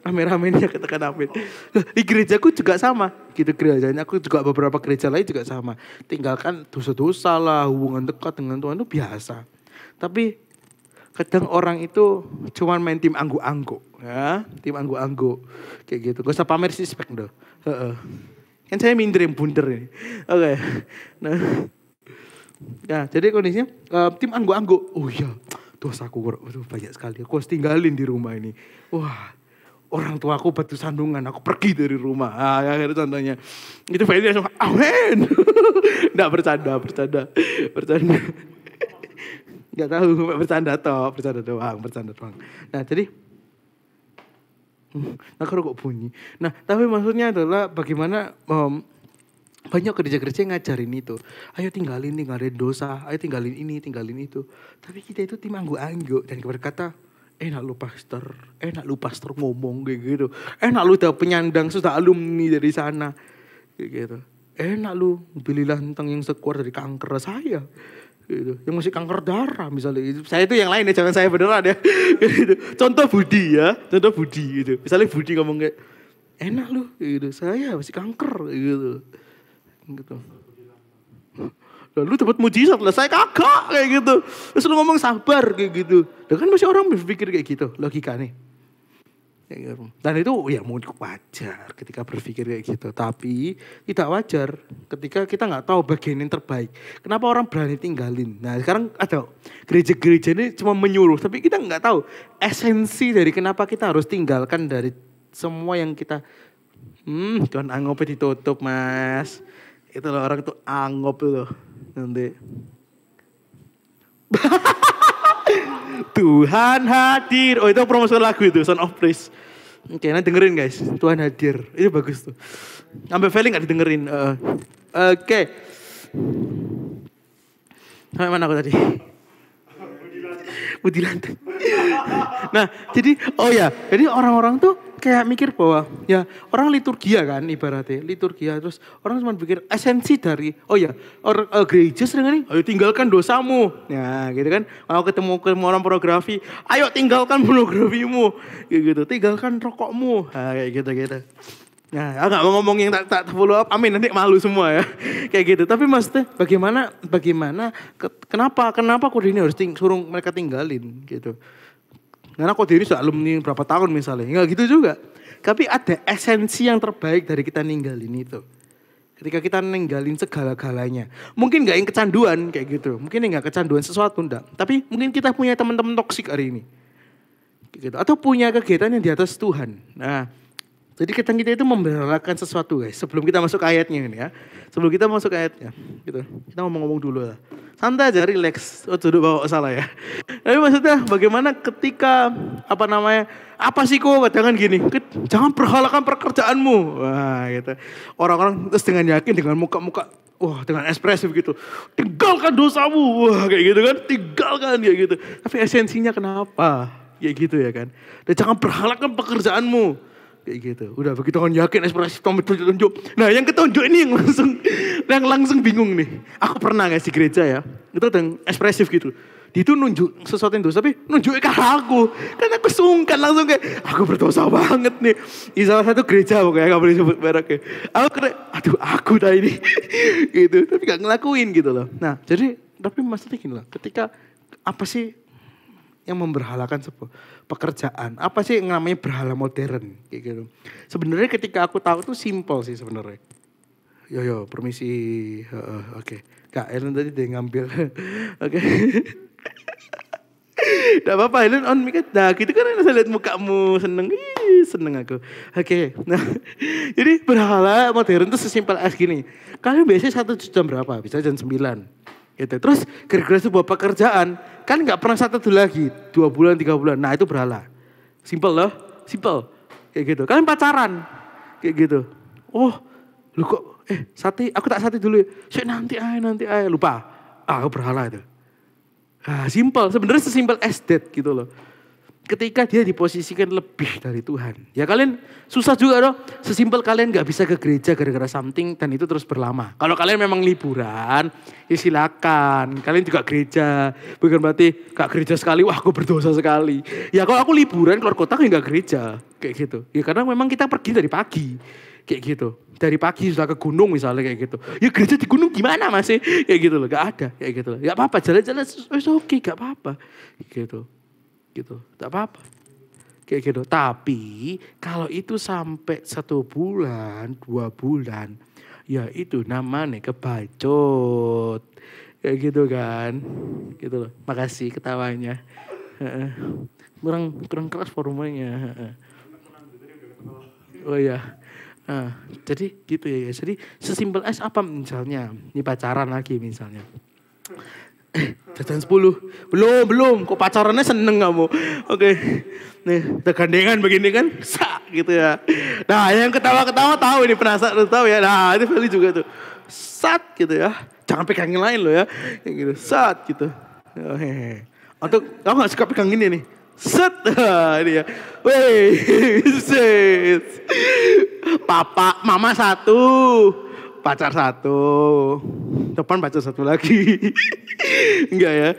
Kameramennya katakan amin. Di gerejaku juga sama. Gitu gerejanya aku juga beberapa gereja lain juga sama. Tinggalkan dosa-dosa lah, hubungan dekat dengan Tuhan itu biasa. Tapi kadang orang itu cuma main tim anggu-anggu. Ya, tim anggu-anggu. Kayak gitu. Gak usah pamer sispek dong. Kan saya minder yang bunder ini. Oke. Nah. Ya, jadi kondisinya tim anggu-anggu. Oh iya, dosaku banyak sekali. Aku harus tinggalin di rumah ini. Wah. Orang tua aku batu sandungan, aku pergi dari rumah. Itu contohnya. Itu Feli langsung, amin. Nggak bercanda. Nggak tahu, bercanda doang. Nah jadi, kok bunyi. Nah tapi maksudnya adalah bagaimana banyak gereja-gereja yang ngajarin itu. Ayo tinggalin dosa, ayo tinggalin ini, tinggalin itu. Tapi kita itu tim anggu-anggu dan berkata, enak lu pastor ngomong kayak gitu. Enak lu udah penyandang sudah alumni dari sana. Kayak gitu. Enak lu belilah tentang yang sekuat dari kanker saya. Gitu. Yang masih kanker darah misalnya. Saya itu yang lain ya, jangan saya beneran ya. Gitu. Contoh Budi gitu. Misalnya Budi ngomong kayak enak lu gitu. Saya masih kanker gitu. Gitu. Lalu dapat mujizat lah, saya kagak kayak gitu. Terus lu ngomong sabar kayak gitu. Dan kan masih orang berpikir kayak gitu, logika nih. Dan itu ya mungkin wajar ketika berpikir kayak gitu. Tapi tidak wajar ketika kita nggak tahu bagian yang terbaik. Kenapa orang berani tinggalin? Nah sekarang ada gereja-gereja ini cuma menyuruh. Tapi kita nggak tahu esensi dari kenapa kita harus tinggalkan dari semua yang kita... Tuhan angopnya ditutup mas. Itu loh orang tuh angop loh. Nanti. Tuhan hadir. Oh itu promosi lagu itu, Son of Praise. Oke, nanti dengerin guys. Tuhan hadir. Itu bagus tuh. Sampai feeling gak didengerin. Oke. Sampai mana aku tadi? Budi lantai. Nah, jadi jadi orang-orang tuh kayak mikir bahwa ya orang liturgia kan ibaratnya liturgia terus orang cuma pikir esensi dari orang gereja sering nih ayo tinggalkan dosamu. Nah, gitu kan. Mau ketemu orang pornografi, ayo tinggalkan pornografimu. Kayak gitu, tinggalkan rokokmu. Nah, kayak gitu. Nah, aku gak mau ngomong yang tak follow up, amin nanti malu semua ya. Kayak gitu, tapi maksudnya bagaimana, kenapa kode ini harus suruh mereka tinggalin gitu. Karena kode ini sudah alumni berapa tahun misalnya, enggak gitu juga. Tapi ada esensi yang terbaik dari kita ninggalin itu. Ketika kita ninggalin segala-galanya. Mungkin gak yang kecanduan kayak gitu, mungkin gak kecanduan sesuatu enggak. Tapi mungkin kita punya teman-teman toksik hari ini. Gitu. Atau punya kegiatan yang di atas Tuhan. Nah, jadi kita itu memberalakan sesuatu guys. Sebelum kita masuk ke ayatnya ini ya. Sebelum kita masuk ke ayatnya. Gitu. Kita ngomong-ngomong dulu lah. Santai aja, relax. Oh duduk bawa salah ya. Tapi maksudnya bagaimana ketika apa sih kok jangan gini. Jangan berhalakan pekerjaanmu. Wah gitu. Orang-orang terus dengan yakin dengan muka-muka. Wah dengan ekspresif gitu. Tinggalkan dosamu. Wah kayak gitu kan. Tinggalkan kayak gitu. Tapi esensinya kenapa? Kayak gitu ya kan. Dan jangan berhalakan pekerjaanmu. Kayak gitu. Udah begitu kan yakin ekspresif tunjuk. Nah yang ketunjuk ini yang langsung bingung nih. Aku pernah di gereja ya. Itu yang ekspresif gitu. Dia itu nunjuk sesuatu yang dosa. Tapi nunjuknya ke aku. Karena aku sungkan langsung kayak. Aku berdosa banget nih. Di salah satu gereja pokoknya. Gak boleh sebut mereknya. Aku kira aku dah ini. Gitu. Tapi gak ngelakuin gitu loh. Nah jadi tapi maksudnya gini loh. Ketika apa sih yang memberhalakan sebuah pekerjaan. Apa sih yang namanya berhala modern kayak gitu. Sebenarnya ketika aku tahu tuh simple sih sebenarnya. Yo permisi. Oke. Kak Ellen tadi dia ngambil. Oke. Gak apa-apa Ellen on mic. Nah gitu kan saya lihat mukamu seneng. Seneng aku. Oke. Nah jadi berhala modern tuh sesimpel as gini. Kalian biasanya 1 jam berapa? Bisa jam 9. Gitu. Terus gara-gara sebuah pekerjaan kan gak pernah 1 lagi 2 bulan 3 bulan. Nah itu berhala. Simple loh. Simple. Kayak gitu. Kalian pacaran. Kayak gitu. Oh lu kok sate. Aku tak sate dulu ya. Nanti aja. Lupa. Aku berhala itu. Nah, simple. Sebenarnya sesimpel as that gitu loh. Ketika dia diposisikan lebih dari Tuhan. Ya kalian susah juga dong. Sesimpel kalian gak bisa ke gereja gara-gara something dan itu terus berlama. Kalau kalian memang liburan, ya silakan. Kalian juga gereja. Bukan berarti gak gereja sekali, wah aku berdosa sekali. Ya kalau aku liburan keluar kota ya gak gereja. Kayak gitu. Ya karena memang kita pergi dari pagi. Kayak gitu. Dari pagi sudah ke gunung misalnya kayak gitu. Ya gereja di gunung gimana masih? Kayak gitu loh. Gak ada. Kayak gitu loh. Gak apa-apa jalan-jalan. Oke gak apa-apa. Gitu. Gitu, tak apa-apa. Kayak gitu. Tapi kalau itu sampai 1 bulan, 2 bulan, ya itu namanya kebacot. Kayak gitu kan. Gitu loh. Makasih ketawanya. Kurang keras forumnya. Oh iya. Nah, jadi gitu ya. Jadi sesimpel as apa misalnya. Ini pacaran lagi misalnya. Jajan 10. Belum. Kok pacarannya seneng kamu. Oke. Nih, gandengan begini kan. Sak gitu ya. Nah, yang ketawa-ketawa tahu ini penasaran tahu ya. Nah, itu Feli juga tuh. Sat gitu ya. Jangan pegang yang lain loh ya. Kayak gitu. Sat gitu. Atau kamu gak suka pegang ini nih. Set. Ini ya. Weh. Set. Papa, mama 1. Pacar 1, depan pacar 1 lagi. Enggak ya.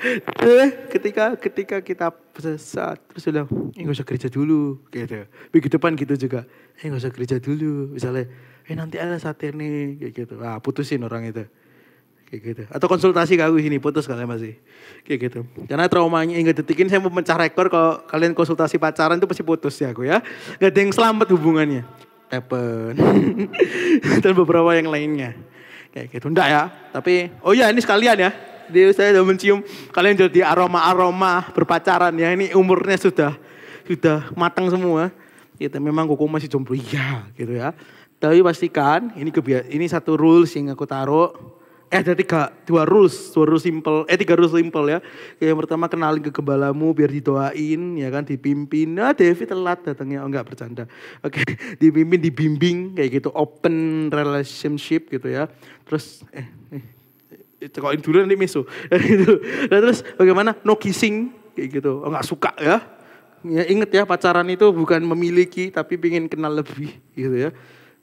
Ketika kita sesat, terus bilang, gak usah gereja dulu. Gitu. Begitu depan gitu juga. Gak usah gereja dulu. Misalnya, nanti ada satir nih. Kayak gitu. Putusin orang itu. Kayak gitu. Atau konsultasi ke aku sini, putus kalian masih. Kayak gitu. Karena traumanya hingga detik ini saya mau pecah rekor kalau kalian konsultasi pacaran itu pasti putus ya aku ya. Gak ada yang selamat hubungannya. Happen. Dan beberapa yang lainnya. Kayak gitu. Enggak ya. Tapi, oh ya ini sekalian ya. Saya udah mencium kalian jadi aroma-aroma berpacaran ya. Ini umurnya sudah matang semua. Gitu. Memang koko masih jomblo. Iya gitu ya. Tapi pastikan ini satu rules yang aku taruh. Ada tiga rules simple ya. Yang pertama kenalin ke gembalamu biar didoain ya kan, dipimpin. Nah David telat datangnya, enggak bercanda. Oke, dipimpin, dibimbing kayak gitu, open relationship gitu ya. Terus cekokin dulu nanti meso. Gitu. Nah, terus bagaimana no kissing kayak gitu. Oh, enggak suka ya. Ya inget ya pacaran itu bukan memiliki tapi pengen kenal lebih gitu ya.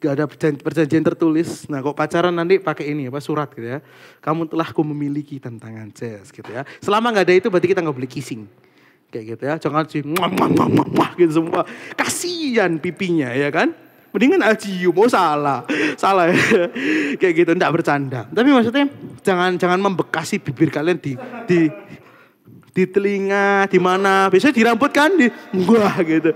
Gak ada perjanjian tertulis. Nah kok pacaran nanti pakai ini surat gitu ya. Kamu telah ku memiliki tantangan Ces gitu ya. Selama gak ada itu berarti kita gak boleh kissing. Kayak gitu ya. Jangan sih gitu semua. Kasian pipinya ya kan. Mendingan cium. Oh salah ya. Kayak gitu enggak bercanda. Tapi maksudnya jangan membekasi bibir kalian di telinga, di mana. Biasanya di rambut kan wah gitu.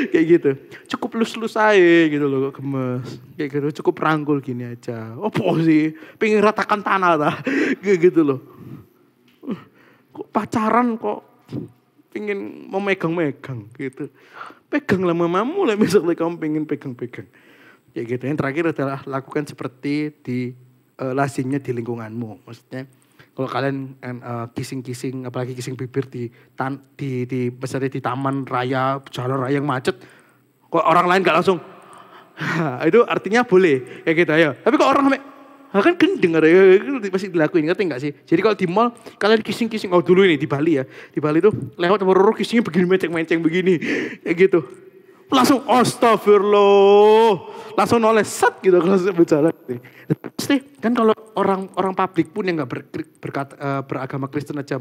Kayak gitu. Cukup lus-lus aja gitu loh, gemes. Kayak gitu, cukup rangkul gini aja. Oh sih, pengen ratakan tanah lah. Kayak gitu loh. Kok pacaran kok pengen mau megang-megang gitu. Peganglah mamamu lah misalnya kamu pengen pegang-pegang. Kayak gitu. Yang terakhir adalah lakukan seperti lazimnya di lingkunganmu. Maksudnya kalau kalian kissing-kissing, apalagi kissing bibir misalnya di taman raya, jalan raya yang macet, kok orang lain gak langsung, itu artinya boleh, kayak gitu ayo. Tapi kok orang kan gendeng ya, itu pasti dilakuin, ngerti gak sih? Jadi kalau di mall, kalian kissing-kissing, dulu ini di Bali ya, di Bali tuh lewat sama kissingnya begini, menceng-menceng begini, kayak gitu. Langsung astagfirullah, langsung noleh set gitu kalau berjalan. Pasti kan kalau orang publik pun yang nggak beragama Kristen aja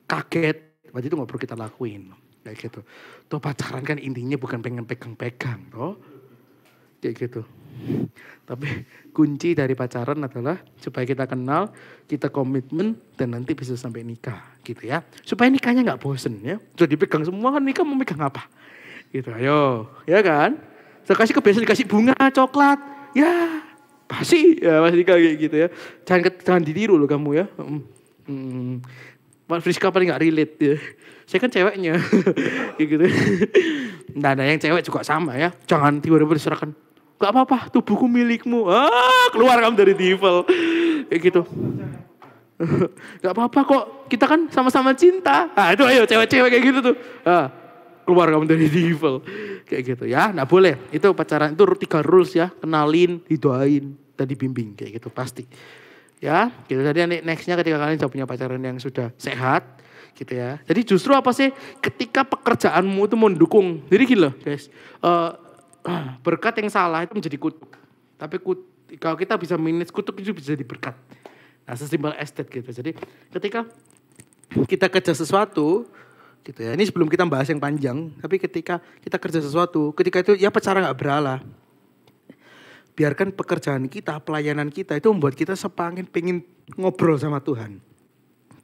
kaget, berarti itu nggak perlu kita lakuin kayak gitu. Tuh pacaran kan intinya bukan pengen pegang-pegang, toh kayak gitu. Tapi kunci dari pacaran adalah supaya kita kenal, kita komitmen dan nanti bisa sampai nikah gitu ya. Supaya nikahnya nggak bosen ya. Sudah dipegang semua kan nikah mau megang apa? Gitu, ayo, ya kan? Saya kasih kebiasaan dikasih bunga, coklat, ya pasti kayak gitu ya. Jangan ditiru loh kamu ya. Pak Friska paling gak relate ya. Saya kan ceweknya, kayak gitu. Nah, yang cewek juga sama ya. Jangan tiba-tiba diserahkan. Gak apa-apa, tubuhku milikmu. Keluar kamu dari devil, kayak gitu. Gak apa-apa kok, kita kan sama-sama cinta. Itu ayo cewek-cewek kayak gitu tuh. Keluar kamu dari devil. Kayak gitu ya. Nah boleh. Itu pacaran. Itu 3 rules ya. Kenalin, didoain, dan dibimbing. Kayak gitu pasti. Ya. Gitu. Jadi nextnya ketika kalian sudah punya pacaran yang sudah sehat. Gitu ya. Jadi justru apa sih. Ketika pekerjaanmu itu mendukung. Jadi gini loh guys. Berkat yang salah itu menjadi kutuk. Tapi kalau kita bisa manage kutuk itu bisa jadi berkat. Nah sesimpel estate gitu. Jadi ketika kita kerja sesuatu. Gitu ya. Ini sebelum kita bahas yang panjang, tapi ketika kita kerja sesuatu, ketika itu ya pacaran gak beralah. Biarkan pekerjaan kita, pelayanan kita itu membuat kita pengen ngobrol sama Tuhan.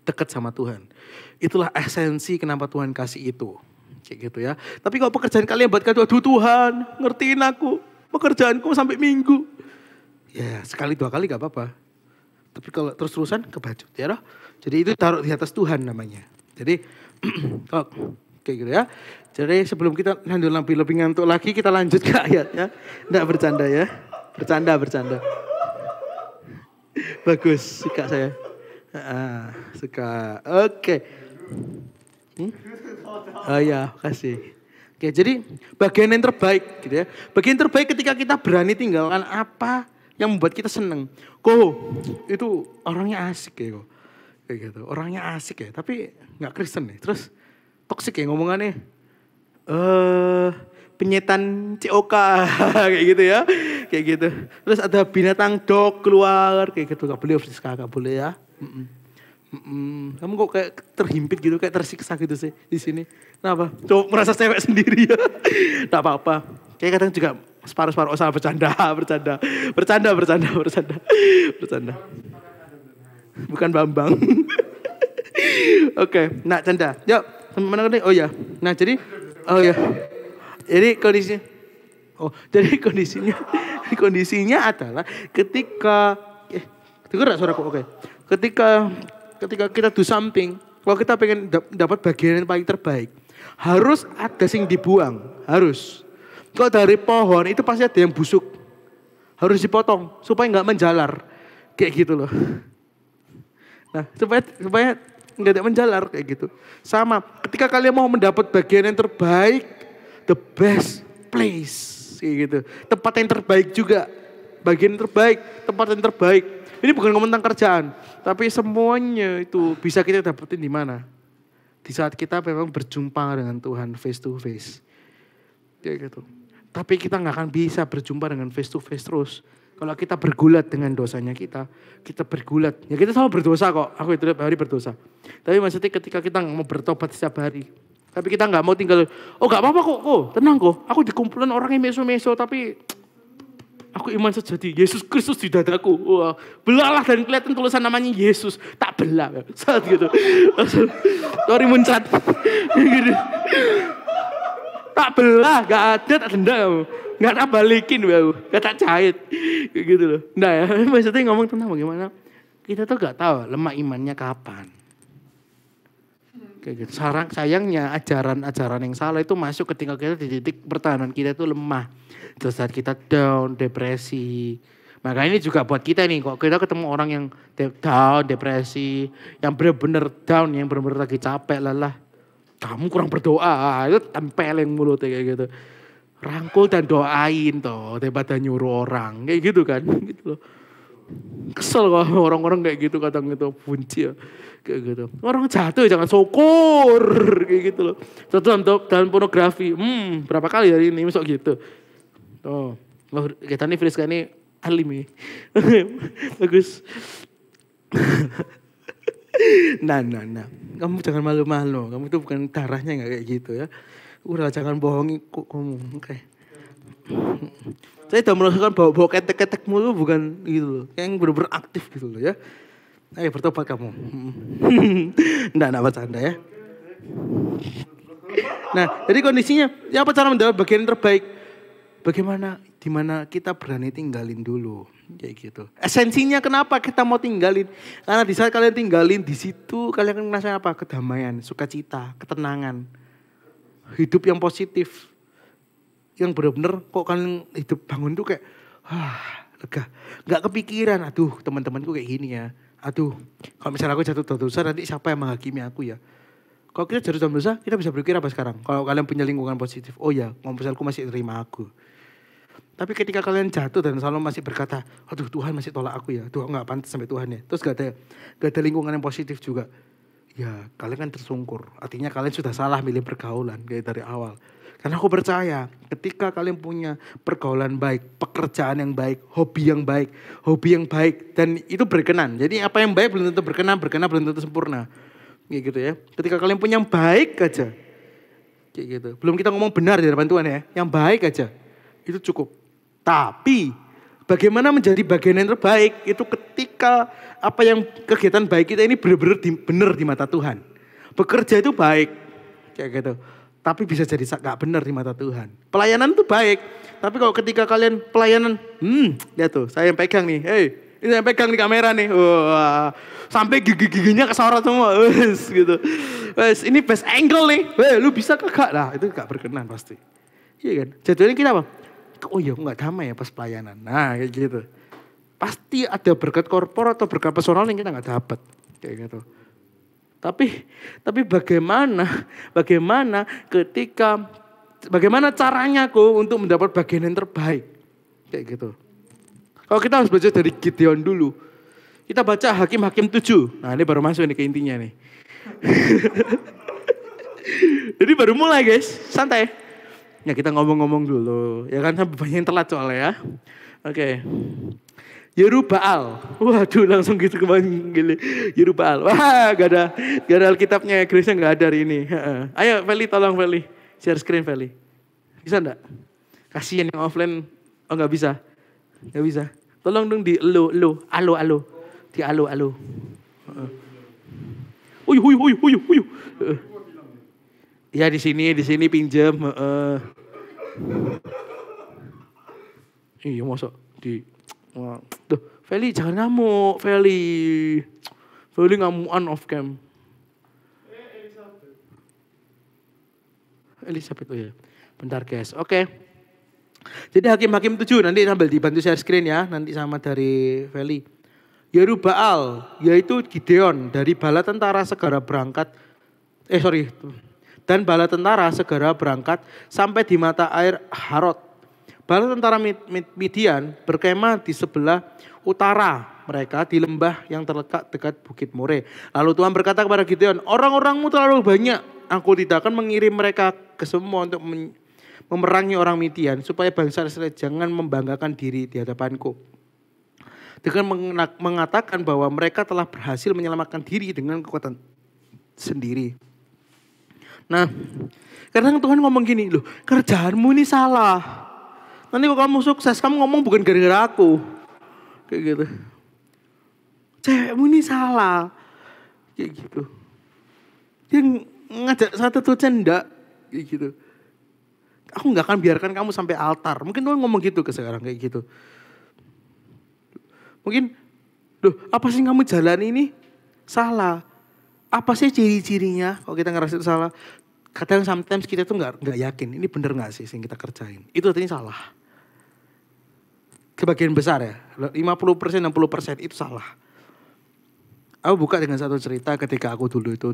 Dekat sama Tuhan. Itulah esensi kenapa Tuhan kasih itu. Kayak gitu ya. Tapi kalau pekerjaan kalian buat kata, aduh Tuhan, ngertiin aku. Pekerjaanku sampai minggu. Ya sekali 2 kali gak apa-apa. Tapi kalau terus-terusan kebacut ya loh. Jadi itu taruh di atas Tuhan namanya. Jadi kayak gitu ya. Jadi sebelum kita lebih ngantuk lagi, kita lanjut ke ayatnya. Nggak bercanda ya. Bercanda. Bagus, suka saya. Suka. Oke. Oh ya, kasih. Oke, jadi bagian yang terbaik gitu ya. Bagian terbaik ketika kita berani tinggalkan apa yang membuat kita seneng. Itu orangnya asik ya kok. Kayak gitu. Orangnya asik ya, tapi nggak Kristen nih. Terus toksik ya ngomongannya. Penyetan COK kayak gitu ya. Kayak gitu. Terus ada binatang dog keluar kayak gitu. Gak boleh Friska, gak boleh ya. Kamu kok kayak terhimpit gitu, kayak tersiksa gitu sih di sini. Kenapa? Coba merasa cewek sendiri ya. Gak apa-apa. Kayak kadang juga Separuh-separuh, usah bercanda. Bukan Bambang. Oke, nah canda. Yuk, mana nih? Oh ya. Nah jadi, Jadi kondisinya adalah ketika, dengar gak suaraku? Oke. Ketika kita do something, kalau kita pengen dapat bagian yang paling terbaik, harus ada yang dibuang, harus. Kalau dari pohon itu pasti ada yang busuk, harus dipotong supaya nggak menjalar, kayak gitu loh. Nah supaya nggak ada menjalar kayak gitu. Sama, ketika kalian mau mendapat bagian yang terbaik, the best place, kayak gitu. Tempat yang terbaik juga, bagian yang terbaik, tempat yang terbaik. Ini bukan ngomong tentang kerjaan, tapi semuanya itu bisa kita dapetin di mana? Di saat kita memang berjumpa dengan Tuhan face to face, kayak gitu. Tapi kita nggak akan bisa berjumpa dengan face to face terus. Kalau kita bergulat dengan dosanya kita bergulat. Ya kita selalu berdosa kok, aku itu tiap hari berdosa. Tapi maksudnya ketika kita mau bertobat setiap hari. Tapi kita nggak mau tinggal, oh nggak apa-apa kok, tenang kok. Aku dikumpulan orang yang meso-meso tapi aku iman sejati, Yesus Kristus di dadaku. Wah, belalah dan kelihatan tulisan namanya Yesus. Tak belah, saat gitu. Sorry muncrat. Gitu. Tak belah, gak ada, tak denda. Gak tak balikin, gak tak jahit. Gitu loh. Nah ya, maksudnya ngomong tentang bagaimana kita tuh gak tahu lemah imannya kapan. Kayak gitu. Sayangnya ajaran-ajaran yang salah itu masuk ketika kita di titik pertahanan kita itu lemah. Terus saat kita down, depresi. Maka ini juga buat kita nih, kok kita ketemu orang yang down, depresi, yang benar-benar down, yang benar-benar lagi capek, lelah. Kamu kurang berdoa, itu tempelin mulutnya kayak gitu. Rangkul dan doain toh, daripada nyuruh orang, kayak gitu kan. Gitu loh. Kesel kalau orang-orang kayak gitu, kadang itu bunci ya. Kayak gitu. Orang jatuh jangan syukur, kayak gitu loh. Dalam pornografi, berapa kali hari ini masuk gitu. Oh, kita nih Friska ini alim nih. Bagus. Nah. Kamu jangan malu-malu. Kamu itu bukan darahnya nggak kayak gitu ya. Udah jangan bohongi kamu. Oke. Saya udah merasakan bawa ketek-ketek mulu bukan gitu loh. Yang bener-bener aktif gitu loh ya. Ayo bertobat kamu. Nggak bercanda ya. Nah, jadi kondisinya, ya apa cara mendapat bagian terbaik? Bagaimana, dimana kita berani tinggalin dulu, kayak gitu. Esensinya kenapa kita mau tinggalin? Karena di saat kalian tinggalin, di situ kalian akan ngerasain apa? Kedamaian, sukacita, ketenangan. Hidup yang positif. Yang benar-benar kok kalian hidup bangun tuh kayak, lega. Gak kepikiran, aduh teman-temanku kayak gini ya. Aduh, kalau misalnya aku jatuh dalam dosa, nanti siapa yang menghakimi aku ya? Kalau kita jatuh dalam dosa, kita bisa berpikir apa sekarang? Kalau kalian punya lingkungan positif, oh ya, misalku masih terima aku. Tapi ketika kalian jatuh dan selalu masih berkata, aduh Tuhan masih tolak aku ya, Tuhan gak pantas sampai Tuhan ya. Terus gak ada lingkungan yang positif juga. Ya kalian kan tersungkur, artinya kalian sudah salah milih pergaulan kayak dari awal. Karena aku percaya ketika kalian punya pergaulan baik, pekerjaan yang baik, hobi yang baik, dan itu berkenan. Jadi apa yang baik belum tentu berkenan belum tentu sempurna. Kayak gitu ya. Ketika kalian punya yang baik aja, kayak gitu. Belum kita ngomong benar di hadapan Tuhan ya, yang baik aja, itu cukup. Tapi bagaimana menjadi bagian yang terbaik itu ketika apa yang kegiatan baik kita ini benar-benar di mata Tuhan. Bekerja itu baik, kayak gitu. Tapi bisa jadi gak benar di mata Tuhan. Pelayanan itu baik. Tapi kalau ketika kalian pelayanan, lihat tuh, saya yang pegang nih. Ini yang pegang di kamera nih. Wah, sampai gigi-giginya kesorot semua. Wes gitu. Wes ini best angle nih. Lu bisa kagak? Nah itu gak berkenan pasti. Iya kan? Jadinya kita apa? Oh iya, aku gak damai ya pas pelayanan. Nah kayak gitu. Pasti ada berkat korporat atau berkat personal yang kita gak dapat. Kayak gitu. Tapi bagaimana caranya aku untuk mendapat bagian yang terbaik. Kayak gitu. Kalau kita harus baca dari Gideon dulu. Kita baca Hakim-Hakim 7. Nah ini baru masuk nih ke intinya nih. Jadi baru mulai guys, santai. Ya kita ngomong-ngomong dulu. Ya kan sampai banyak yang telat soalnya ya. Oke. Yerubbaal. Waduh langsung gitu kembali. Yerubbaal. Wah gak ada Alkitabnya. Grace-nya gak ada hari ini. Ayo Feli tolong Feli. Share screen Feli. Bisa enggak? Kasihan yang offline. Oh nggak bisa. Nggak bisa. Tolong dong di alo. Di alo. Uyu. Ya di sini pinjam. Iya masa di. Tuh, Feli jangan ngamuk, Feli ngamuan off cam. Elizabeth oh ya. Bentar guys. Oke. Jadi hakim-hakim 7 nanti sambil dibantu share screen ya, nanti sama dari Feli. Yerubbaal yaitu Gideon dari bala tentara segera berangkat. Dan bala tentara segera berangkat sampai di mata air Harod. Bala tentara Midian berkemah di sebelah utara mereka di lembah yang terletak dekat Bukit More. Lalu Tuhan berkata kepada Gideon, orang-orangmu terlalu banyak. Aku tidak akan mengirim mereka ke semua untuk memerangi orang Midian. Supaya bangsa Israel jangan membanggakan diri di hadapanku. Dengan mengatakan bahwa mereka telah berhasil menyelamatkan diri dengan kekuatan sendiri. Nah, kadang Tuhan ngomong gini, loh kerjaanmu ini salah. Nanti kalau kamu sukses, kamu ngomong bukan gara-gara aku. Kayak gitu. Cewekmu ini salah. Kayak gitu. Dia ngajak satu dosen enggak. Kayak gitu. Aku gak akan biarkan kamu sampai altar. Mungkin Tuhan ngomong gitu ke sekarang kayak gitu. Mungkin, loh apa sih kamu jalan ini? Salah. Apa sih ciri-cirinya kalau kita ngerasa itu salah? Kadang sometimes kita tuh gak yakin. Ini bener gak sih yang kita kerjain? Itu artinya salah. Sebagian besar ya. 50%, 60% itu salah. Aku buka dengan satu cerita ketika aku dulu itu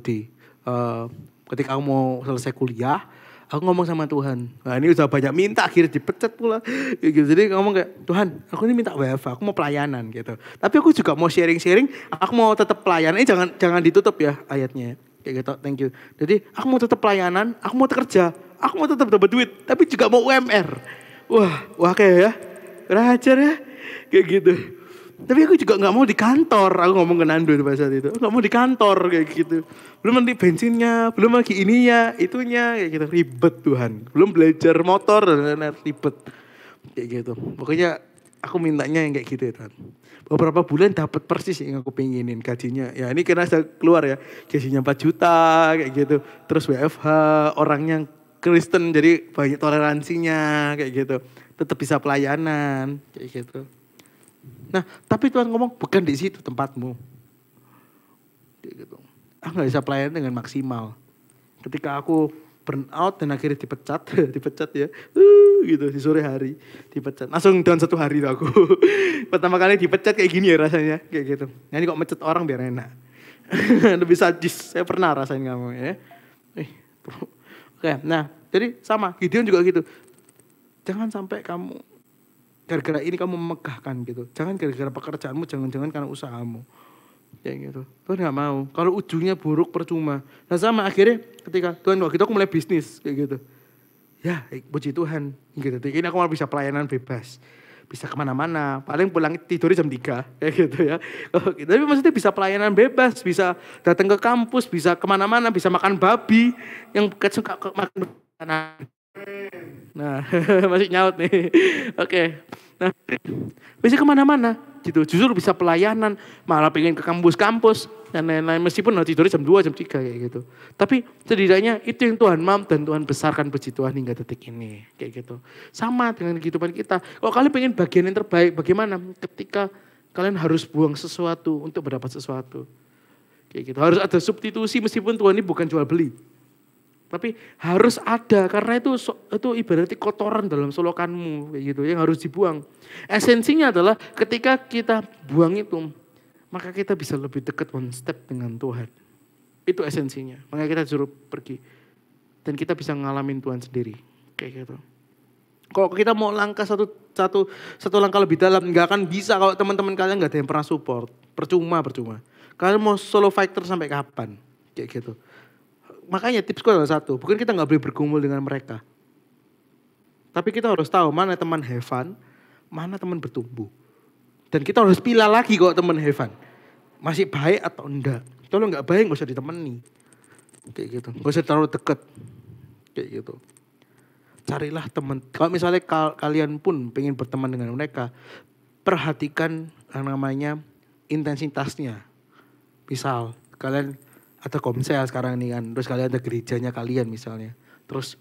ketika aku mau selesai kuliah, aku ngomong sama Tuhan. Nah ini udah banyak minta, akhirnya dipecat pula. Gitu. Jadi ngomong kayak, Tuhan aku ini minta WFH, aku mau pelayanan gitu. Tapi aku juga mau sharing-sharing, aku mau tetap pelayanan. Jangan ditutup ya ayatnya. Kayak gitu, thank you. Jadi aku mau tetap pelayanan, aku mau kerja, aku mau tetap dapat duit. Tapi juga mau UMR. Wah kayak ya, berajar ya. Kayak gitu. Tapi aku juga gak mau di kantor. Aku ngomong ke Nando pada saat itu. Aku gak mau di kantor kayak gitu. Belum nanti bensinnya, belum lagi ininya, itunya kayak gitu. Ribet Tuhan. Belum belajar motor dan lain-lain ribet. Kayak gitu. Pokoknya aku mintanya yang kayak gitu ya Tuhan. Beberapa bulan dapat persis yang aku pengenin gajinya. Ya ini karena saya keluar ya. Gajinya 4 juta kayak gitu. Terus WFH orangnya Kristen jadi banyak toleransinya kayak gitu. Tetap bisa pelayanan kayak gitu. Nah, tapi Tuhan ngomong bukan di situ tempatmu. Gitu. Aku gak bisa pelayanan dengan maksimal. Ketika aku burn out dan akhirnya dipecat ya, gitu di sore hari dipecat. Langsung dalam 1 hari tuh aku. Pertama kali dipecat kayak gini ya rasanya, kayak gitu. Nah ini kok mecat orang biar enak. Lebih sadis, saya pernah rasain kamu ya. Oke, nah jadi sama, Gideon juga gitu. Jangan sampai kamu gara-gara ini kamu memegahkan gitu. Jangan gara-gara pekerjaanmu, jangan-jangan karena usahamu. Kayak gitu. Tuhan gak mau. Kalau ujungnya buruk percuma. Nah sama akhirnya ketika Tuhan waktu itu aku mulai bisnis kayak gitu. Ya puji Tuhan. Gitu. Ini aku malah bisa pelayanan bebas. Bisa kemana-mana. Paling pulang tidur jam 3. Kayak gitu ya. Tapi maksudnya bisa pelayanan bebas. Bisa datang ke kampus. Bisa kemana-mana. Bisa makan babi. Yang suka makan makanan. Nah, masih nyaut nih. Oke. Nah, bisa kemana-mana gitu. Justru bisa pelayanan, malah pengen ke kampus-kampus dan lain-lain. Meskipun tidurnya jam 2, jam 3 kayak gitu. Tapi setidaknya itu yang Tuhan mau dan Tuhan besarkan puji Tuhan hingga detik ini. Kayak gitu. Sama dengan kehidupan kita. Kalau kalian pengen bagian yang terbaik, bagaimana ketika kalian harus buang sesuatu untuk mendapat sesuatu. Kayak gitu. Harus ada substitusi meskipun Tuhan ini bukan jual beli. Tapi harus ada karena itu ibaratnya kotoran dalam solokanmu kayak gitu yang harus dibuang. Esensinya adalah ketika kita buang itu, maka kita bisa lebih dekat one step dengan Tuhan. Itu esensinya. Makanya kita suruh pergi dan kita bisa ngalamin Tuhan sendiri kayak gitu. Kalau kita mau langkah satu langkah lebih dalam, nggak akan bisa kalau teman-teman kalian nggak ada yang pernah support. Percuma. Kalian mau solo fighter sampai kapan? Kayak gitu. Makanya tipsku adalah satu, bukan kita gak boleh bergumul dengan mereka. Tapi kita harus tahu mana teman have fun, mana teman bertumbuh. Dan kita harus pilih lagi kalau teman have fun. Masih baik atau enggak. Kalau gak baik gak usah ditemani. Kayak gitu, gak usah terlalu deket. Kayak gitu. carilah teman. Kalau misalnya kalian pun pengen berteman dengan mereka, perhatikan yang namanya intensitasnya. Misal kalian ada komsel sekarang ini kan, terus kalian ada gerejanya kalian misalnya. Terus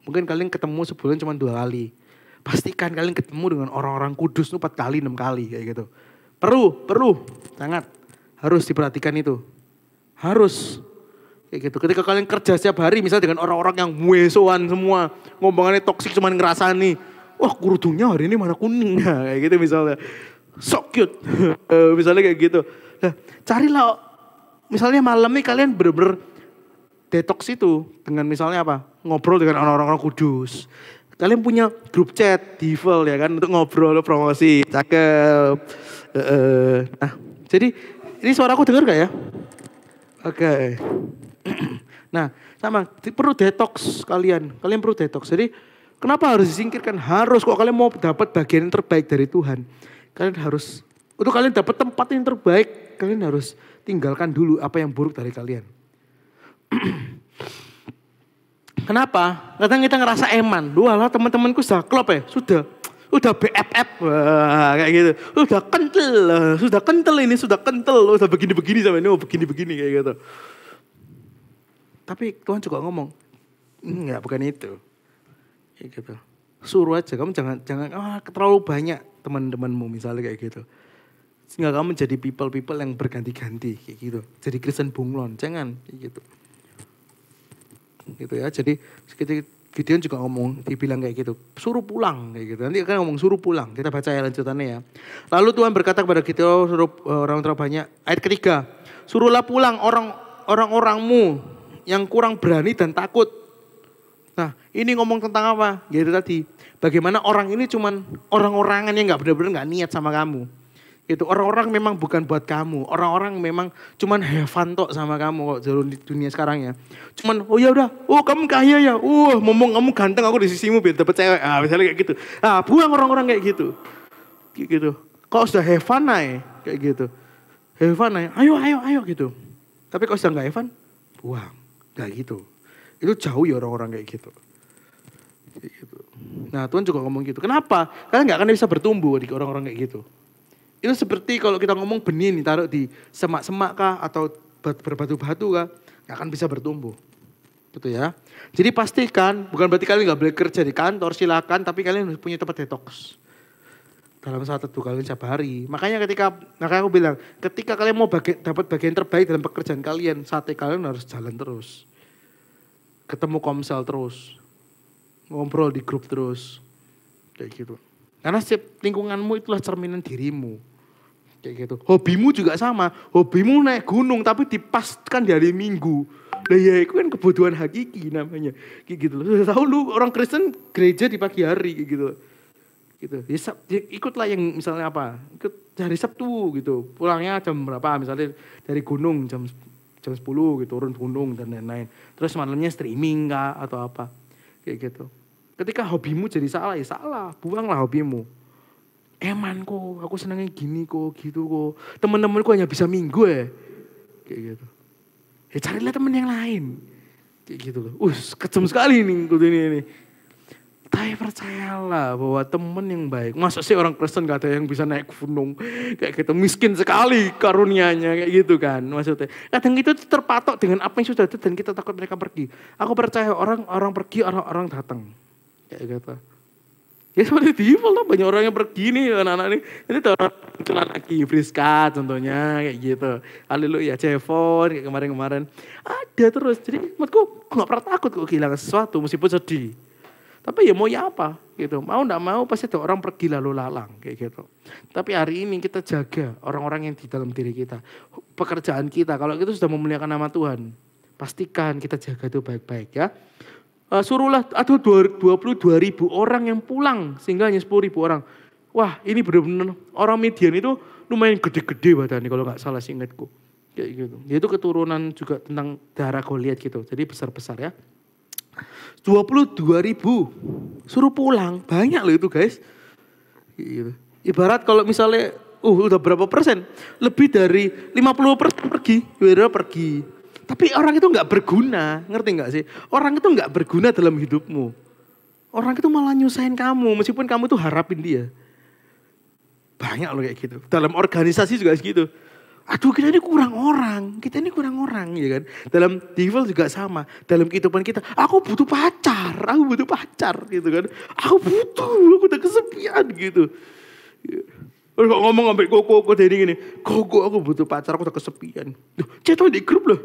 mungkin kalian ketemu sebulan cuma 2 kali. Pastikan kalian ketemu dengan orang-orang kudus 4 kali, 6 kali kayak gitu. Perlu, sangat harus diperhatikan itu. Harus. Kayak gitu. Ketika kalian kerja setiap hari misalnya dengan orang-orang yang muesoan semua, ngomongannya toksik cuman ngerasani. Wah, kerudungnya hari ini mana kuningnya kayak gitu misalnya. So cute. Misalnya kayak gitu. Nah, carilah misalnya malam nih kalian bener-bener detox itu dengan misalnya apa? Ngobrol dengan orang-orang kudus. Kalian punya grup chat, Devil ya kan, untuk ngobrol, promosi, cakep. Nah, jadi ini suara aku dengar gak ya? Oke. Nah, sama, perlu detox kalian perlu detox. Jadi kenapa harus disingkirkan? Harus, kok kalian mau dapat bagian yang terbaik dari Tuhan. Kalian harus, untuk kalian dapat tempat yang terbaik, kalian harus tinggalkan dulu apa yang buruk dari kalian. Kenapa? Kadang kita ngerasa eman. Walah teman-temanku sudah klop ya, sudah BFF, wah, kayak gitu. Sudah kental ini, sudah begini-begini sama ini, begini-begini kayak gitu. Tapi Tuhan juga ngomong, enggak bukan itu. Kayak gitu. Suruh aja, kamu jangan terlalu banyak teman-temanmu misalnya kayak gitu. Sehingga kamu jadi people yang berganti-ganti kayak gitu. Jadi Kristen bunglon, jangan kayak gitu. Gitu ya. Jadi Gideon juga ngomong, dibilang kayak gitu, suruh pulang kayak gitu. Nanti kan ngomong suruh pulang. Kita baca ya lanjutannya ya. Lalu Tuhan berkata kepada Gideon, suruh orang terbanyak. Ayat ketiga, suruhlah pulang orang-orangmu yang kurang berani dan takut. Nah, ini ngomong tentang apa? Gitu tadi. Bagaimana orang ini cuman orang-orangan yang nggak benar-benar nggak niat sama kamu. Itu orang-orang memang bukan buat kamu. Orang-orang memang cuman have fun tok sama kamu kok di dunia sekarang ya. Cuman oh ya udah, oh kamu kaya ya. Ngomong kamu ganteng, aku di sisimu biar dapet cewek. Misalnya kayak gitu. Buang orang-orang kayak gitu. Kayak gitu. Kok sudah have fun aja kayak gitu. Have fun aja. Ayo gitu. Tapi kalau sudah enggak have fun, buang. Kayak gitu. Itu jauh ya orang-orang kayak gitu. Kayak gitu. Nah, Tuhan juga ngomong gitu. Kenapa? Kalian enggak akan bisa bertumbuh di orang-orang kayak gitu. Itu seperti kalau kita ngomong benih nih, taruh di semak-semak kah atau berbatu-batu kah, gak akan bisa bertumbuh. Gitu ya. Jadi pastikan, bukan berarti kalian gak boleh kerja di kantor, silakan, tapi kalian harus punya tempat detox. Dalam 1-2 kali setiap hari. Makanya makanya aku bilang, ketika kalian mau dapat bagian terbaik dalam pekerjaan kalian, saatnya kalian harus jalan terus. Ketemu komsel terus. Ngobrol di grup terus. Kayak gitu. Karena setiap lingkunganmu itulah cerminan dirimu. Kayak gitu. Hobimu juga sama. Hobimu naik gunung tapi dipaskan di hari Minggu. Lah ya itu kan kebutuhan hakiki namanya. Kayak gitu. Sudah tahu lu orang Kristen gereja di pagi hari kayak gitu. Gitu. Ya, ikutlah yang misalnya apa? Ikut hari Sabtu gitu. Pulangnya jam berapa? Misalnya dari gunung jam 10 gitu, turun gunung dan lain-lain. Terus malamnya streaming kah atau apa? Kayak gitu. Ketika hobimu jadi salah, ya salah. Buanglah hobimu. Eman kok, aku senangnya gini kok, gitu kok. Teman-temanku hanya bisa minggu ya. Kayak gitu. Ya carilah teman yang lain. Kayak gitu loh. Kejam sekali nih ini. Tapi percayalah bahwa teman yang baik. Masa sih orang Kristen gak ada yang bisa naik gunung. Kayak gitu, miskin sekali karunianya kayak gitu kan. Maksudnya. Kadang itu terpatok dengan apa yang sudah ada dan kita takut mereka pergi. Aku percaya orang pergi, orang datang. Kayak gitu. Ya seperti Devil lah, banyak orang yang pergi nih anak-anak ini. Ini orang lagi Friska contohnya kayak gitu. Haleluya, Jevon kayak kemarin-kemarin. Ada terus, jadi menurutku gak pernah takut kok kehilangan sesuatu meskipun sedih. Tapi ya mau ya apa gitu. Mau gak mau pasti ada orang pergi lalu lalang kayak gitu. Tapi hari ini kita jaga orang-orang yang di dalam diri kita. Pekerjaan kita, kalau kita sudah memuliakan nama Tuhan. Pastikan kita jaga itu baik-baik ya. Suruhlah ada 22.000 orang yang pulang sehingga hanya 10.000 orang. Wah ini benar-benar orang Midian itu lumayan gede-gede badannya kalau gak salah seingatku. Kayak gitu. Itu keturunan juga tentang darah Goliat gitu. Jadi besar-besar ya. 22.000 suruh pulang. Banyak loh itu guys. Gitu. Ibarat kalau misalnya udah berapa persen? Lebih dari 50% pergi. Tapi orang itu gak berguna, ngerti gak sih? Orang itu gak berguna dalam hidupmu. Orang itu malah nyusahin kamu meskipun kamu tuh harapin dia. Banyak loh kayak gitu. Dalam organisasi juga segitu. Aduh kita ini kurang orang ya kan. Dalam devil juga sama. Dalam kehidupan kita, aku butuh pacar gitu kan. Aku udah kesepian gitu. Kok ngomong sampai koko dari gini, koko aku butuh pacar, aku udah kesepian. Duh, cetok di grup loh.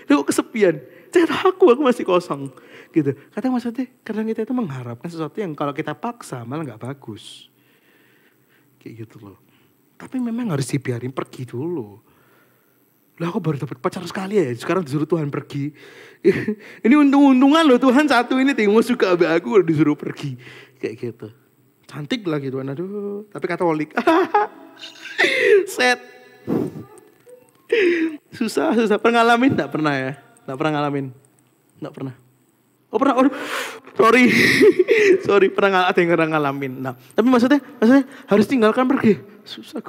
Kok kesepian? Cetok aku masih kosong. Gitu. Kadang maksudnya, kadang kita itu mengharapkan sesuatu yang kalau kita paksa malah gak bagus. Kayak gitu loh. Tapi memang harus dibiarin pergi dulu. Lah aku baru dapat pacar sekali ya, sekarang disuruh Tuhan pergi. Ini untung-untungan loh Tuhan satu ini tengok suka sama aku disuruh pergi. Kayak gitu. Cantik lah gitu, aduh. Tapi Katolik. Set. Susah. Pernah ngalamin? Nggak pernah ya? Nggak pernah ngalamin? Nggak pernah. Oh pernah, sorry pernah ada yang ngalamin. Nah, tapi maksudnya harus tinggalkan pergi. Susah.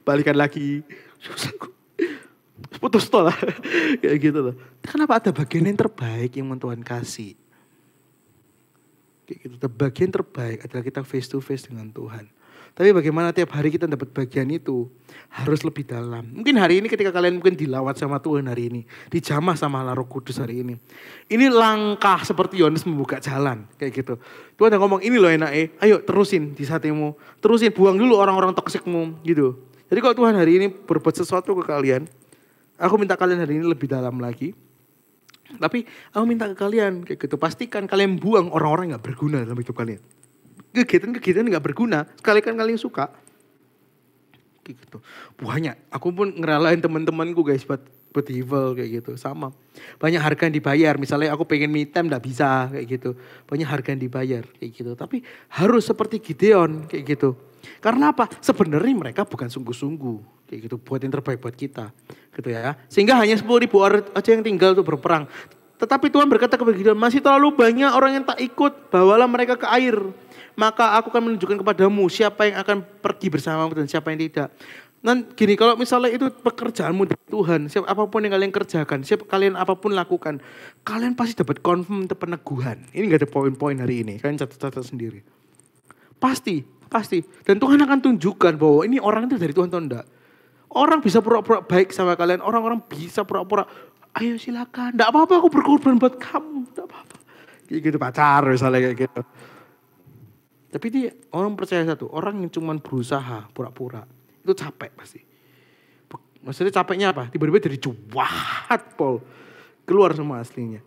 Balikan lagi, susah kok. Putus tol lah, kayak gitu loh. Kenapa ada bagian yang terbaik yang Tuhan kasih? Kayak gitu, bagian terbaik adalah kita face to face dengan Tuhan. Tapi bagaimana tiap hari kita dapat bagian itu harus lebih dalam. Mungkin hari ini ketika kalian mungkin dilawat sama Tuhan hari ini. Dijamah sama Allah Roh Kudus hari ini. Ini langkah seperti Yohanes membuka jalan. Kayak gitu. Tuhan udah ngomong ini loh enaknya. Ayo terusin di hatimu. Terusin buang dulu orang-orang toksikmu gitu. Jadi kalau Tuhan hari ini berbuat sesuatu ke kalian. Aku minta kalian hari ini lebih dalam lagi. Tapi aku minta ke kalian kayak gitu. Pastikan kalian buang orang-orang yang gak berguna dalam hidup kalian. Kegiatan gak berguna, sekalikan kalian suka. Gitu. Banyak, aku pun ngeralain teman-temanku guys buat evil kayak gitu, sama. Banyak harga yang dibayar, misalnya aku pengen me time gak bisa kayak gitu. Banyak harga yang dibayar kayak gitu, tapi harus seperti Gideon kayak gitu. Karena apa? Sebenarnya mereka bukan sungguh-sungguh kayak gitu, buat yang terbaik buat kita. Gitu ya. Sehingga hanya 10.000 orang aja yang tinggal untuk berperang. Tetapi Tuhan berkata kepada Gideon, masih terlalu banyak orang yang tak ikut, bawalah mereka ke air. Maka aku akan menunjukkan kepadamu siapa yang akan pergi bersamamu dan siapa yang tidak. Dan gini, kalau misalnya itu pekerjaanmu di Tuhan, siapa apapun yang kalian kerjakan, siapa kalian apapun lakukan, kalian pasti dapat confirm peneguhan. Ini gak ada poin-poin hari ini, kalian catat-catat sendiri. Pasti. Dan Tuhan akan tunjukkan bahwa ini orang itu dari Tuhan atau enggak. Orang bisa pura-pura baik sama kalian, orang-orang bisa pura-pura, ayo silakan, enggak apa-apa aku berkorban buat kamu, enggak apa-apa. Kayak gitu pacar misalnya kayak gitu. Tapi dia orang percaya satu, orang yang cuma berusaha pura-pura itu capek pasti. Maksudnya capeknya apa? Tiba-tiba dari cuat pol keluar semua aslinya,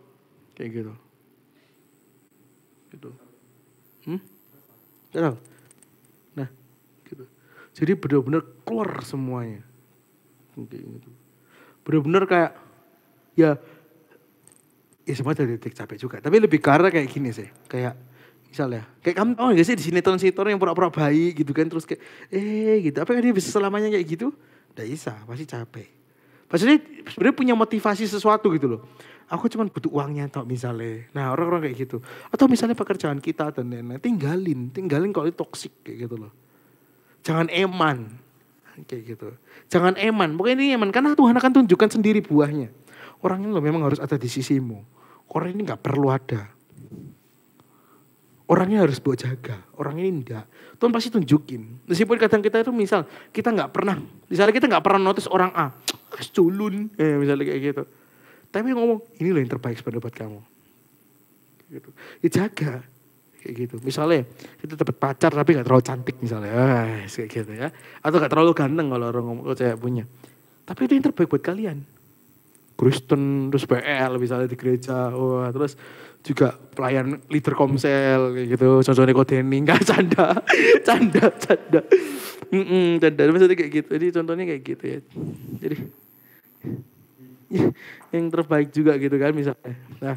kayak gitu. Gitu. Nah, gitu. Jadi benar-benar keluar semuanya, kayak gitu. Benar-benar kayak ya semua dari detik capek juga. Tapi lebih karena kayak gini sih, kayak misalnya, kayak kamu tahu gak sih di sinetron-sinetron yang pura-pura baik gitu kan, terus kayak gitu, apa kan dia bisa selamanya kayak gitu? Nggak bisa, pasti capek. Maksudnya sebenarnya punya motivasi sesuatu gitu loh. Aku cuma butuh uangnya toh misalnya. Nah orang-orang kayak gitu. Atau misalnya pekerjaan kita dan lain-lain, tinggalin kalau itu toksik kayak gitu loh. Jangan eman, kayak gitu. Jangan eman, pokoknya ini eman karena Tuhan akan tunjukkan sendiri buahnya. Orang ini loh memang harus ada di sisimu. Orang ini nggak perlu ada. Orangnya harus buat jaga, orang ini enggak. Tuhan pasti tunjukin. Meskipun kadang kita itu misalnya kita nggak pernah notice orang A, culun, misalnya kayak gitu. Tapi ngomong, ini loh yang terbaik sebenarnya buat kamu. Gitu. Ya jaga, kayak gitu. Misalnya kita dapat pacar tapi nggak terlalu cantik misalnya, kayak gitu ya. Atau nggak terlalu ganteng kalau orang ngomong, saya punya. Tapi itu yang terbaik buat kalian. Kristen, terus PL misalnya di gereja, terus juga pelayan leader komsel kayak gitu, contohnya Kodeni, enggak canda, canda, maksudnya kayak gitu, jadi contohnya kayak gitu ya, jadi yang terbaik juga gitu kan misalnya, nah,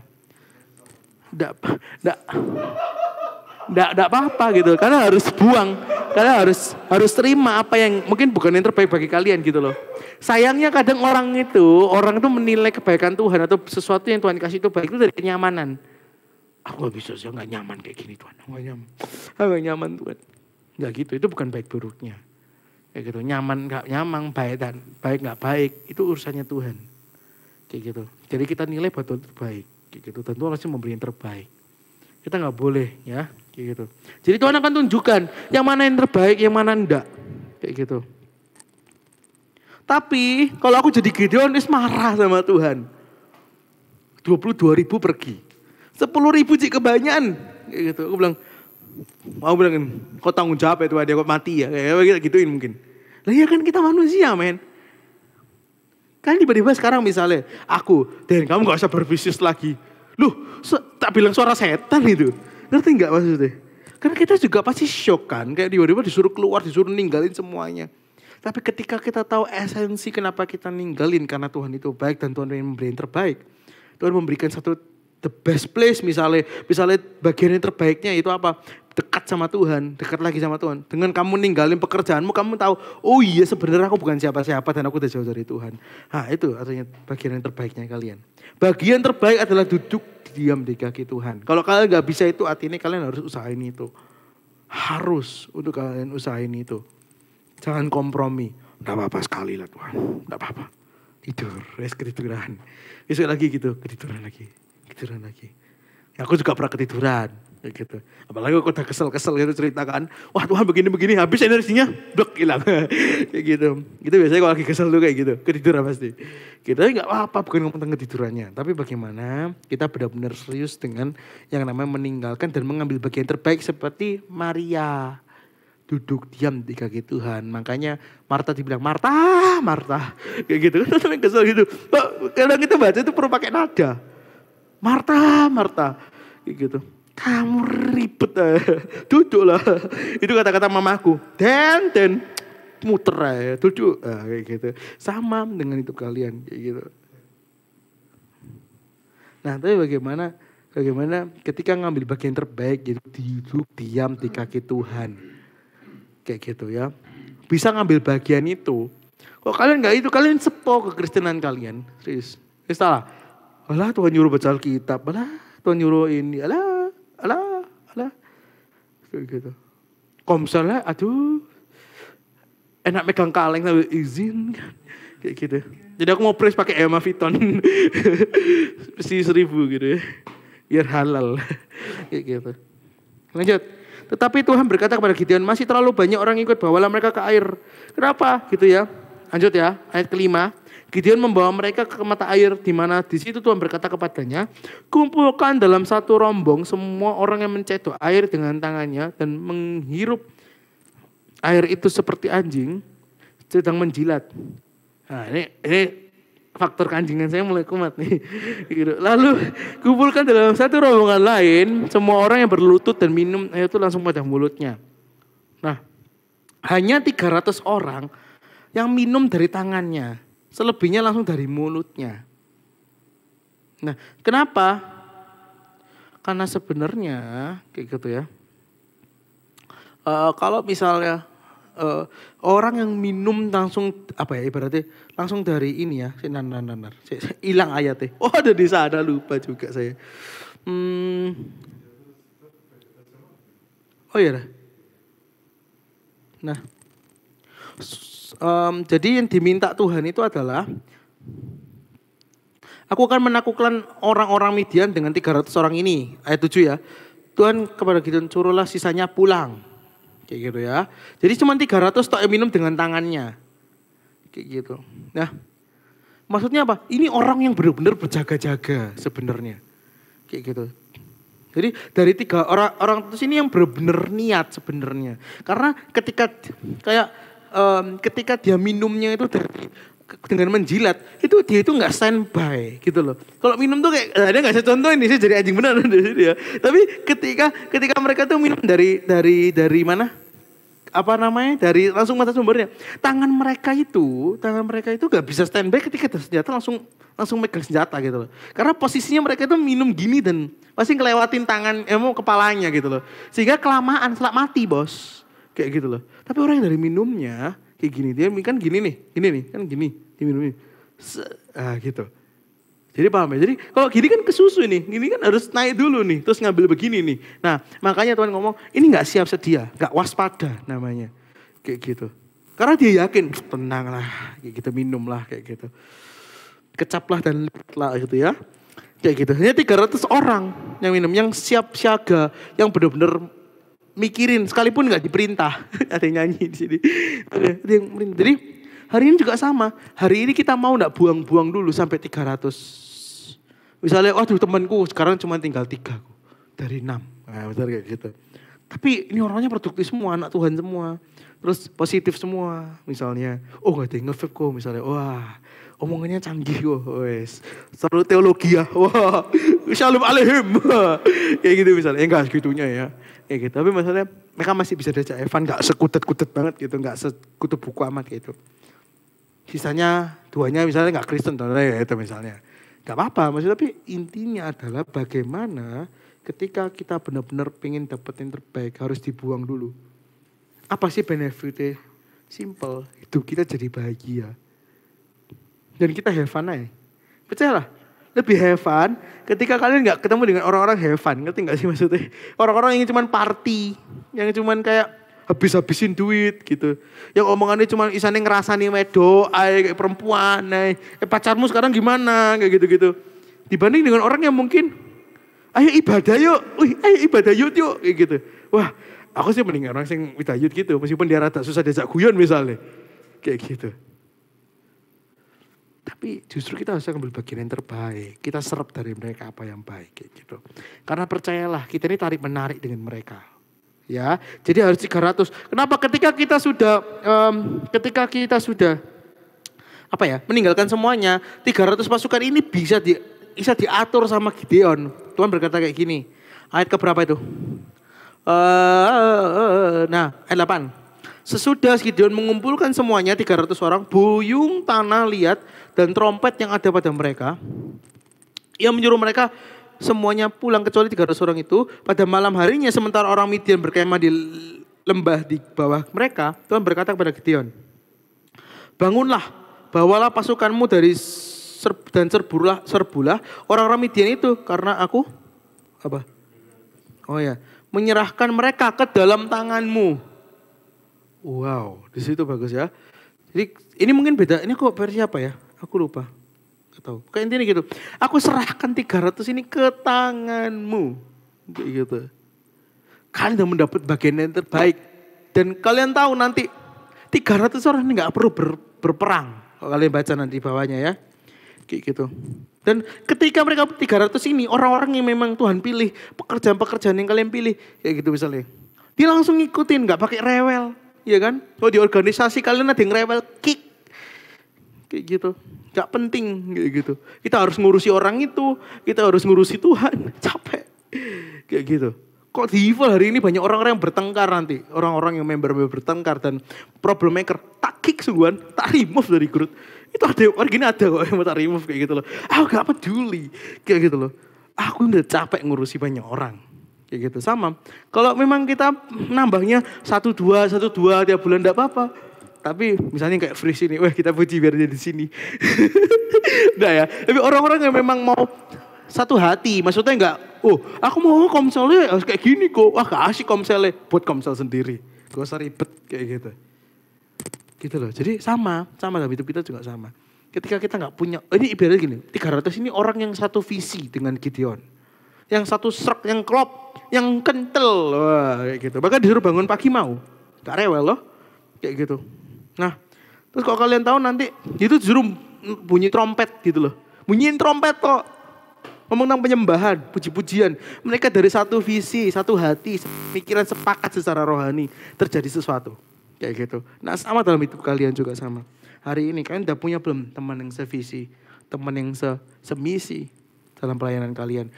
enggak apa-apa gitu, karena harus buang, karena harus terima apa yang mungkin bukan yang terbaik bagi kalian gitu loh. Sayangnya kadang orang itu menilai kebaikan Tuhan atau sesuatu yang Tuhan kasih itu baik itu dari kenyamanan. Aku gak bisa, saya gak nyaman kayak gini Tuhan. Aku gak nyaman Tuhan. Gak gitu, itu bukan baik buruknya. Kayak gitu, nyaman gak nyaman, baik dan baik gak baik. Itu urusannya Tuhan. Kayak gitu. Jadi kita nilai buat Tuhan terbaik. Kayak gitu, dan Tuhan pasti memberi yang terbaik. Kita nggak boleh ya, kayak gitu. Jadi Tuhan akan tunjukkan yang mana yang terbaik, yang mana enggak, kayak gitu. Tapi kalau aku jadi Gideon, marah sama Tuhan. 22.000 pergi. 10.000 cik kebanyakan, kayak gitu. Aku bilang, kau tanggung jawab ya Tuhan, dia kok mati ya, kayak gituin mungkin. Lah ya kan kita manusia men. Kan tiba-tiba sekarang misalnya, aku, Dan kamu gak usah berbisnis lagi. Loh, tak bilang suara setan itu. Ngerti gak maksudnya? Karena kita juga pasti shock kan. Kayak tiba-tiba disuruh keluar, disuruh ninggalin semuanya. Tapi ketika kita tahu esensi kenapa kita ninggalin. Karena Tuhan itu baik dan Tuhan yang memberi yang terbaik. Tuhan memberikan satu the best place misalnya. Misalnya bagian yang terbaiknya itu apa? Dekat sama Tuhan, dekat lagi sama Tuhan. Dengan kamu ninggalin pekerjaanmu, kamu tahu, oh iya sebenarnya aku bukan siapa-siapa dan aku udah jauh dari Tuhan. Nah itu artinya bagian yang terbaiknya kalian. Bagian terbaik adalah duduk diam di kaki Tuhan. Kalau kalian gak bisa itu, artinya kalian harus usahain itu. Harus untuk kalian usahain itu. Jangan kompromi. Gak apa-apa sekali lah Tuhan, gak apa-apa. Tidur, ketiduran. Besok lagi gitu, ketiduran lagi. Ya, aku juga pernah ketiduran. Kayak gitu. Apalagi aku udah kesel-kesel gitu ceritakan. Wah Tuhan begini-begini habis energinya. Blok hilang. Kayak gitu. Gitu biasanya kalau lagi kesel tuh kayak gitu. Ketiduran pasti. Kita gak apa-apa bukan ngomong tentang ketidurannya. Tapi bagaimana kita benar-benar serius dengan yang namanya meninggalkan dan mengambil bagian terbaik seperti Maria. Duduk diam di kaki Tuhan. Makanya Marta dibilang, Marta. Kayak gitu. Kan kesel gitu. Kadang kita baca itu perlu pakai nada. Marta. Kayak gitu. Kamu ribet duduklah. Itu kata-kata mamaku. Dan muter aja, duduk. Kayak gitu. Sama dengan itu kalian kayak gitu. Nah, tapi bagaimana ketika ngambil bagian terbaik jadi duduk diam di kaki Tuhan. Kayak gitu ya. Bisa ngambil bagian itu. Kalau kalian enggak itu, kalian sepo kekristenan kalian. Serius. Salah. Alah Tuhan nyuruh baca Alkitab. Alah Tuhan nyuruh ini. Alah. Kayak gitu. Komselnya aduh. Enak megang kaleng sambil izin kan. Kayak gitu. Jadi aku mau praise pakai Emma Vuitton. Si 1.000 gitu ya. Biar halal. Kayak gitu. Lanjut. Tetapi Tuhan berkata kepada Gideon, masih terlalu banyak orang ikut, bawalah mereka ke air. Kenapa? Gitu ya. Lanjut ya, ayat kelima. Gideon membawa mereka ke mata air, di mana di situ Tuhan berkata kepadanya, kumpulkan dalam satu rombong semua orang yang mencedok air dengan tangannya dan menghirup air itu seperti anjing sedang menjilat. Nah ini faktor keanjingan saya mulai kumat nih. Lalu kumpulkan dalam satu rombongan lain semua orang yang berlutut dan minum air itu langsung pada mulutnya. Nah hanya 300 orang yang minum dari tangannya. Selebihnya langsung dari mulutnya. Nah, kenapa? Karena sebenarnya kayak gitu ya. Kalau misalnya orang yang minum langsung apa ya ibaratnya langsung dari ini ya, hilang ayatnya. Oh ada di sana lupa juga saya. Oh iya. Nah. Jadi yang diminta Tuhan itu adalah aku akan menaklukkan orang-orang Midian dengan 300 orang ini. Ayat 7 ya. Tuhan kepada Gideon suruhlah sisanya pulang. Kayak gitu ya. Jadi cuma 300 tok yang minum dengan tangannya. Kayak gitu. Nah, maksudnya apa? Ini orang yang benar-benar berjaga-jaga sebenarnya. Kayak gitu. Jadi dari 3 orang terus ini yang benar-benar niat sebenarnya. Karena ketika dia minumnya itu dengan menjilat, itu dia itu nggak standby gitu loh. Kalau minum tuh kayak, ada nggak saya contohin nih, saya jadi anjing benar ya. Tapi ketika mereka tuh minum dari mana? Apa namanya? Dari langsung mata sumbernya. Tangan mereka itu nggak bisa standby ketika ada senjata langsung megang senjata gitu loh. Karena posisinya mereka itu minum gini dan pasti ngelewatin tangan, kepalanya gitu loh. Sehingga kelamaan selak mati bos. Kayak gitu loh. Tapi orang yang dari minumnya kayak gini, dia kan gini nih, kan gini, diminum gitu. Jadi paham ya? Jadi kalau gini kan kesusu nih, gini kan harus naik dulu nih, terus ngambil begini nih. Nah makanya Tuhan ngomong, ini gak siap sedia, gak waspada namanya. Kayak gitu. Karena dia yakin, tenanglah, kayak gitu, minumlah kayak gitu. Kecaplah dan lihatlah gitu ya. Kayak gitu, hanya 300 orang. yang siap siaga, yang benar-benar mikirin sekalipun nggak diperintah. Ada yang nyanyi di sini. Ada yang merintah. Jadi hari ini juga sama. Hari ini kita mau nggak buang-buang dulu sampai 300. Misalnya, waduh temanku sekarang cuma tinggal 3 dari 6. Nah, betul kayak gitu. Tapi ini orangnya produktif semua, anak Tuhan semua. Terus positif semua misalnya. Oh gak ada yang nge-vape kok misalnya. Wah omongannya canggih kok. Wes. Selalu teologi ya. Wah shalom aleihim. Kayak gitu misalnya. Enggak segitunya ya. Kayak gitu. Tapi maksudnya mereka masih bisa diajak Evan. Gak sekutet-kutet banget gitu. Gak sekutu buku amat gitu. Sisanya duanya misalnya gak Kristen. Ya itu misalnya. Gak apa-apa. Maksudnya tapi intinya adalah bagaimana ketika kita benar-benar pengen dapetin terbaik harus dibuang dulu. Apa sih benefitnya? Simple, hidup kita jadi bahagia. Dan kita have fun aja. Percayalah, lebih have fun ketika kalian gak ketemu dengan orang-orang have fun. Ngerti gak sih maksudnya? Orang-orang yang cuman party, yang cuman kayak habis-habisin duit gitu. Yang omongannya cuman isane ngerasani wedo, kayak perempuan, pacarmu sekarang gimana, kayak gitu-gitu. Dibanding dengan orang yang mungkin ayo ibadah yuk, ayo ibadah yuk, kayak gitu. Wah, aku sih mending orang yang ibadah gitu, meskipun dia rada susah diajak guyon misalnya. Kayak gitu. Tapi justru kita harus ambil bagian yang terbaik. Kita serap dari mereka apa yang baik, kayak gitu. Karena percayalah, kita ini tarik menarik dengan mereka. Ya, jadi harus 300. Kenapa ketika kita sudah meninggalkan semuanya, 300 pasukan ini bisa diatur sama Gideon. Tuhan berkata kayak gini. Ayat keberapa itu? Ayat 8. Sesudah Gideon mengumpulkan semuanya 300 orang, buyung, tanah, liat, dan trompet yang ada pada mereka. Ia menyuruh mereka semuanya pulang kecuali 300 orang itu. Pada malam harinya sementara orang Midian berkemah di lembah di bawah mereka, Tuhan berkata kepada Gideon, bangunlah, bawalah pasukanmu dan serbulah orang-orang Midian itu karena aku menyerahkan mereka ke dalam tanganmu. Wow, di situ bagus ya. Jadi ini mungkin beda. Ini kok versi apa ya? Aku lupa. Gak tahu. Kayak intinya gitu. Aku serahkan 300 ini ke tanganmu. Kayak gitu. Kalian sudah mendapat bagian yang terbaik. Dan kalian tahu nanti 300 orang ini gak perlu berperang. Kalau kalian baca nanti di bawahnya ya. Kayak gitu. Dan ketika mereka 300 ini, orang-orang yang memang Tuhan pilih, pekerjaan-pekerjaan yang kalian pilih, kayak gitu misalnya. Dia langsung ngikutin, gak pakai rewel. Iya kan? Oh di organisasi kalian ada yang rewel, kick. Kayak gitu. Gak penting, kayak gitu. Kita harus ngurusi orang itu, kita harus ngurusi Tuhan. Capek. Kayak gitu. Kok di evil hari ini banyak orang-orang yang bertengkar nanti. Orang-orang yang member-member bertengkar dan problem maker. Tak kick sungguhan, tak remove dari grup. Itu ada orang gini ada kok yang mau tak remove kayak gitu loh. Aku gak peduli kayak gitu loh. Aku udah capek ngurusi banyak orang. Kayak gitu sama. Kalau memang kita nambahnya 1-2 tiap bulan gak apa-apa. Tapi misalnya kayak Freeze ini, wah kita puji biar dia di sini. Nah ya, tapi orang-orang yang memang mau satu hati, maksudnya enggak, oh aku mau komselnya harus kayak gini kok. Wah gak asik komselnya, buat komsel sendiri. Gak usah ribet kayak gitu. Gitu loh, jadi sama dalam hidup kita juga sama. Ketika kita gak punya, ini ibaratnya gini, 300 ini orang yang satu visi dengan Gideon. Yang satu serk, yang klop, yang kental, wah kayak gitu. Bahkan disuruh bangun pagi mau, gak rewel loh, kayak gitu. Nah, terus kalau kalian tahu nanti, itu disuruh bunyi trompet gitu loh. Bunyiin trompet kok. Ngomong tentang penyembahan, puji-pujian. Mereka dari satu visi, satu hati, pikiran sepakat secara rohani. Terjadi sesuatu. Kayak gitu. Nah sama dalam hidup kalian juga sama. Hari ini kalian udah punya belum teman yang sevisi, teman yang semisi dalam pelayanan kalian.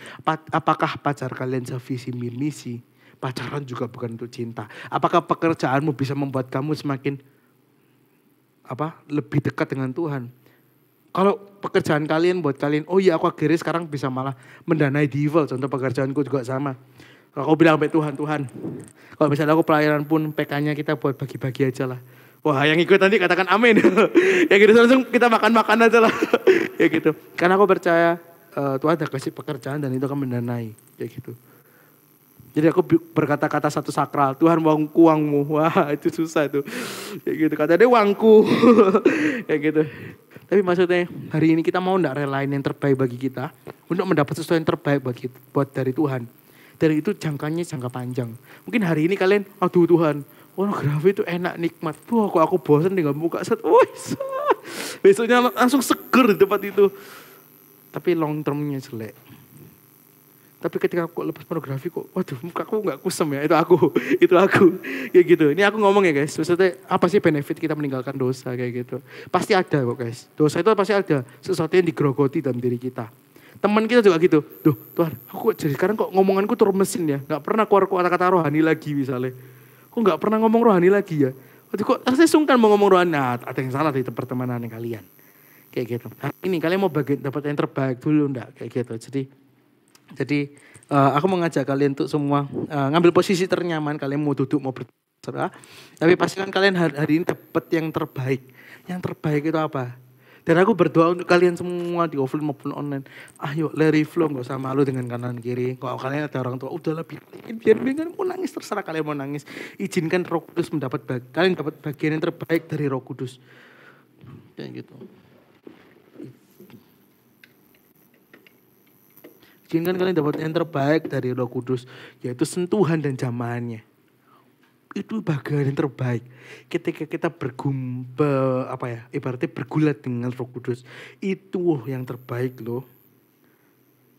Apakah pacar kalian sevisi misi? Pacaran juga bukan untuk cinta. Apakah pekerjaanmu bisa membuat kamu semakin lebih dekat dengan Tuhan? Kalau pekerjaan kalian buat kalian, oh iya aku akhirnya sekarang bisa malah mendanai devil. Contoh pekerjaanku juga sama. Kalau aku bilang sampai Tuhan, kalau misalnya aku pelayanan pun PK-nya kita buat bagi-bagi aja lah. Wah yang ikut nanti katakan amin. Ya gitu langsung kita makan-makan aja lah. Ya gitu. Karena aku percaya Tuhan ada kasih pekerjaan dan itu akan mendanai. Ya gitu. Jadi aku berkata-kata satu sakral, Tuhan wangku wangmu. Wah itu susah tuh. Kayak gitu, kata dia wangku. Kayak gitu. Tapi maksudnya hari ini kita mau enggak relain yang terbaik bagi kita. Untuk mendapat sesuatu yang terbaik buat dari Tuhan. Dari itu jangkanya jangka panjang. Mungkin hari ini kalian, aduh Tuhan, pornografi itu enak nikmat. Wah kok aku bosan dengan muka set. Besoknya langsung seger di tempat itu. Tapi long termnya jelek. Tapi ketika aku lepas pornografi kok, waduh mukaku gak kusem ya, itu aku, kayak gitu. Ini aku ngomong ya guys, maksudnya apa sih benefit kita meninggalkan dosa kayak gitu. Pasti ada kok guys, dosa itu pasti ada, sesuatu yang digerogoti dalam diri kita. Teman kita juga gitu, duh Tuhan aku jadi sekarang kok ngomonganku turun mesin ya, gak pernah keluar kata-kata rohani lagi misalnya. Kok gak pernah ngomong rohani lagi ya, waduh kok rasanya sungkan mau ngomong rohani, nah ada yang salah dari pertemanan kalian. Kayak gitu, hari ini kalian mau dapat yang terbaik dulu enggak, kayak gitu. Jadi aku mengajak kalian untuk semua ngambil posisi ternyaman. Kalian mau duduk, mau berserah. Tapi pastikan kalian hari ini dapat yang terbaik. Yang terbaik itu apa? Dan aku berdoa untuk kalian semua di offline maupun online. Ayo let it flow, gak usah malu dengan kanan kiri. Kalau kalian ada orang tua, udahlah biar mau nangis, terserah kalian mau nangis. Izinkan Roh Kudus kalian dapat bagian yang terbaik dari Roh Kudus. Kayak gitu. Izinkan kalian dapat yang terbaik dari Roh Kudus, yaitu sentuhan dan jamahannya. Itu bagian yang terbaik. Ketika kita ibaratnya bergulat dengan Roh Kudus, itu yang terbaik loh.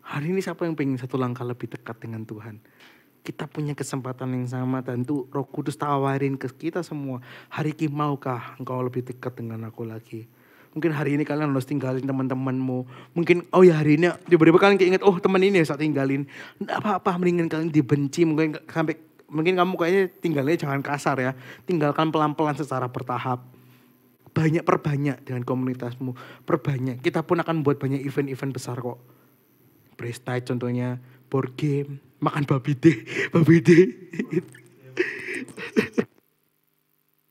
Hari ini siapa yang pengen satu langkah lebih dekat dengan Tuhan? Kita punya kesempatan yang sama dan tuh Roh Kudus tawarin ke kita semua. Hari ini maukah engkau lebih dekat dengan aku lagi? Mungkin hari ini kalian harus tinggalin teman-temanmu. Mungkin hari ini tiba-tiba kalian keinget, teman ini ya saat tinggalin. Enggak apa-apa, mendingan kalian dibenci. Mungkin kamu kayaknya tinggalnya jangan kasar ya. Tinggalkan pelan-pelan secara bertahap. Perbanyak dengan komunitasmu. Perbanyak. Kita pun akan buat banyak event-event besar kok. Brace night contohnya, board game, makan babi deh.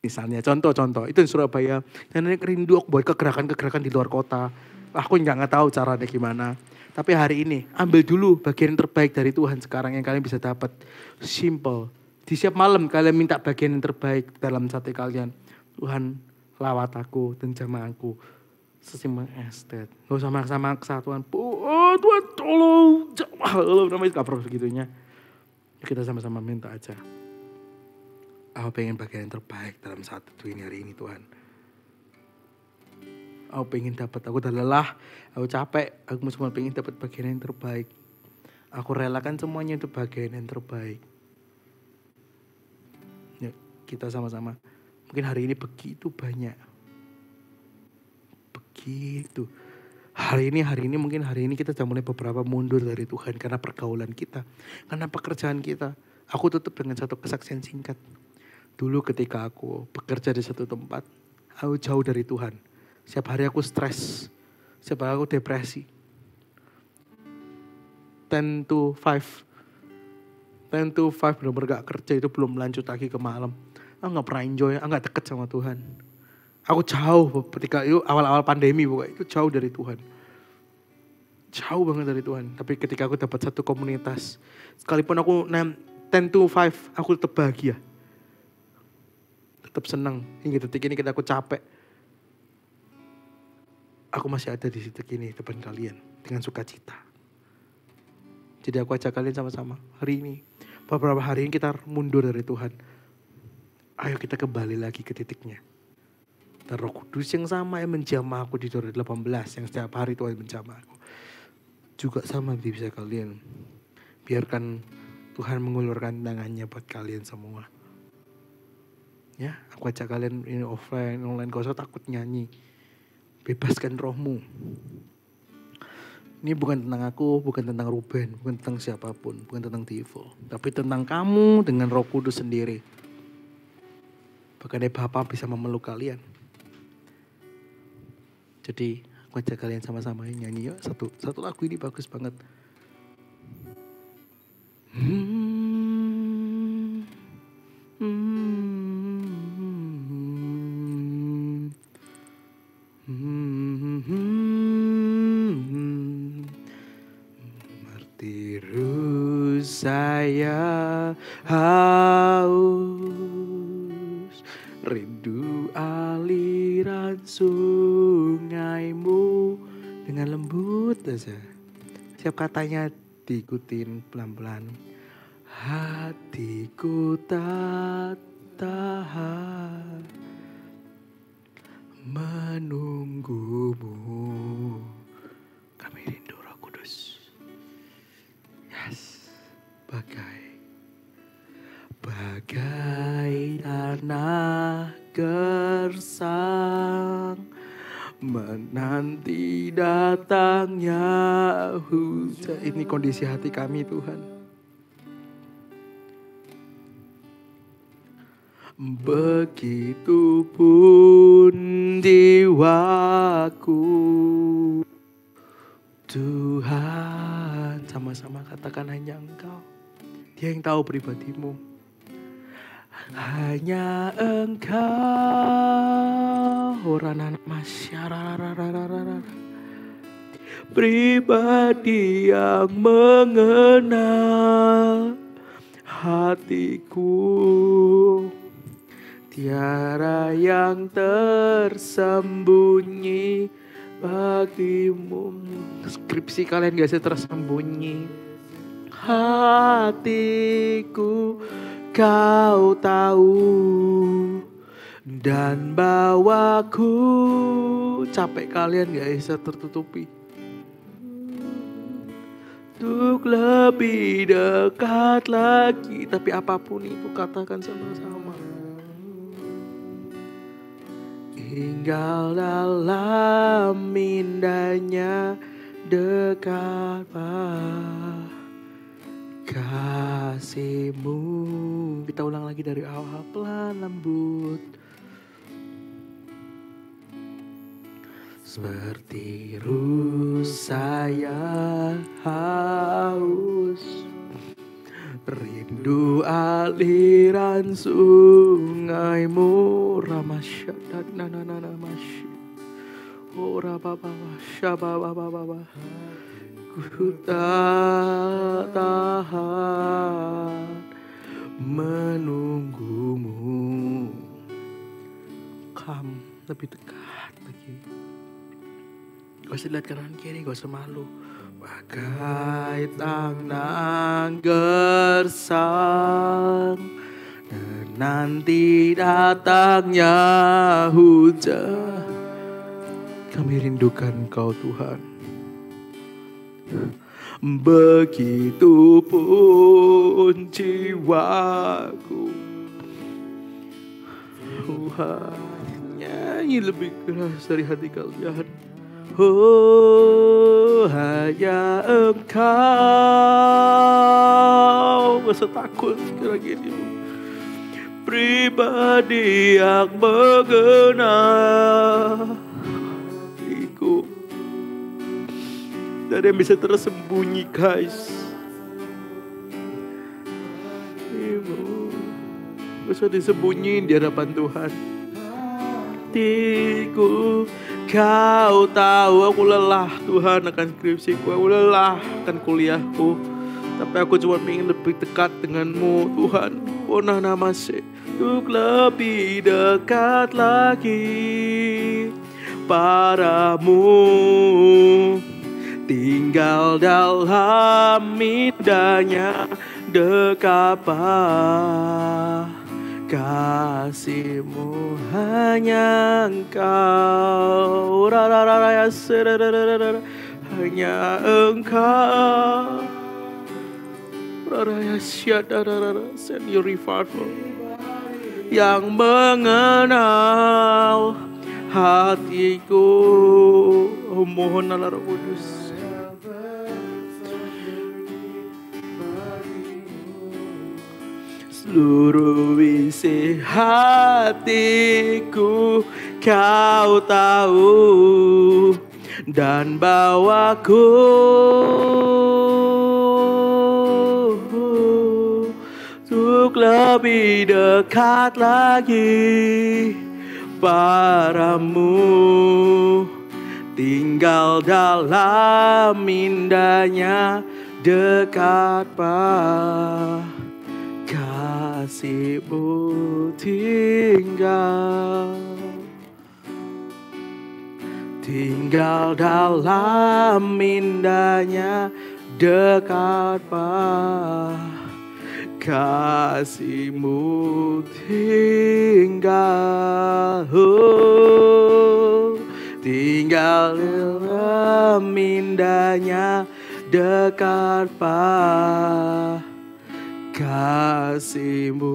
Misalnya contoh itu di Surabaya, dan rindu aku buat kegerakan-kegerakan di luar kota. Aku nggak tahu caranya gimana. Tapi hari ini ambil dulu bagian terbaik dari Tuhan sekarang yang kalian bisa dapat. Simple. Di setiap malam kalian minta bagian yang terbaik dalam hati kalian. Tuhan lawat aku dan jamaahku sesimpel estet. Gak usah maksa-maksa Tuhan. Tuhan tolong jamaah. Namanya gak perlu segitunya. Kita sama-sama minta aja. Aku pengen bagian yang terbaik dalam saat itu hari ini Tuhan. Aku pengen dapat, aku udah lelah, aku capek, aku cuma pengen dapat bagian yang terbaik. Aku relakan semuanya untuk bagian yang terbaik. Ya, kita sama-sama. Mungkin hari ini begitu banyak. Begitu. Hari ini mungkin kita sudah mulai beberapa mundur dari Tuhan karena pergaulan kita, karena pekerjaan kita. Aku tutup dengan satu kesaksian singkat. Dulu ketika aku bekerja di satu tempat, aku jauh dari Tuhan. Setiap hari aku stres, setiap hari aku depresi. 10 to 5 benar-benar gak kerja, itu belum lanjut lagi ke malam. Aku gak pernah enjoy, aku gak deket sama Tuhan. Aku jauh ketika itu awal-awal pandemi pokoknya, itu jauh dari Tuhan. Jauh banget dari Tuhan. Tapi ketika aku dapat satu komunitas, sekalipun aku 10 to 5, aku tetap bahagia. Tetap senang. Hingga detik ini ketika aku capek, aku masih ada di situ gini depan kalian dengan sukacita. Jadi aku ajak kalian sama-sama hari ini. Beberapa hari ini kita mundur dari Tuhan. Ayo kita kembali lagi ke titiknya. Dan Roh Kudus yang sama yang menjamah aku di 2018, yang setiap hari Tuhan menjamah aku, juga sama bisa kalian. Biarkan Tuhan mengulurkan tangannya buat kalian semua. Ya, aku ajak kalian ini offline, online, gak usah takut nyanyi. Bebaskan rohmu. Ini bukan tentang aku, bukan tentang Ruben, bukan tentang siapapun, bukan tentang Tivo. Tapi tentang kamu dengan Roh Kudus sendiri. Bahkan Bapa bisa memeluk kalian. Jadi aku ajak kalian sama-sama nyanyi ya. Satu lagu ini bagus banget. Martirus saya haus, rindu aliran sungaimu. Dengan lembut aja. Siap katanya diikutin pelan-pelan. Hatiku tak tahan menunggumu. Kami rindu Roh Kudus. Yes. Bagai tanah gersang menanti datangnya hujan. Ini kondisi hati kami, Tuhan. Begitupun jiwaku, Tuhan. Sama-sama katakan hanya Engkau. Dia yang tahu pribadimu. Hanya Engkau, orang masyarakat, pribadi yang mengenal hatiku. Tiada yang tersembunyi bagimu. Skripsi kalian gak sih tersembunyi? Hatiku Kau tahu, dan bawaku. Capek kalian gak bisa tertutupi. Untuk lebih dekat lagi. Tapi apapun itu katakan sama-sama. Tinggal dalam indahnya dekat kasih-Mu. Kita ulang lagi dari awal, pelan lembut. Seperti rusa yang haus, rindu aliran sungaimu. Ramasyadat nanana masyi. Ora baba syababa baba. Ku tak tahan menunggumu. Come lebih dekat lagi. Gak usah lihat kanan kiri, gak usah malu. Bagai tanah gersang dan nanti datangnya hujan. Kami rindukan Kau, Tuhan. Begitupun jiwaku. Tuhan, nyanyi lebih keras dari hati kalian. Oh, hanya Engkau. Gak usah takut sekarang ini. Pribadi yang mengenal hatiku. Tidak ada yang bisa tersembunyi, guys. Gak usah disembunyiin di hadapan Tuhan. Hatiku Kau tahu, aku lelah Tuhan akan skripsiku, aku lelah akan kuliahku. Tapi aku cuma ingin lebih dekat denganmu, Tuhan. Pona namase, untuk lebih dekat lagi padamu. Tinggal dalam indahnya dekat kasih-Mu. Hanya Engkau, hanya Engkau, send your revival yang mengenal hatiku. Oh, mohon Allah Roh Kudus. Seluruh isi hatiku Kau tahu, dan bawaku untuk lebih dekat lagi padamu. Tinggal dalam indahnya dekat kasih-Mu tinggal dalam indahnya dekat kasih-Mu tinggal dalam indahnya dekat kasih-Mu,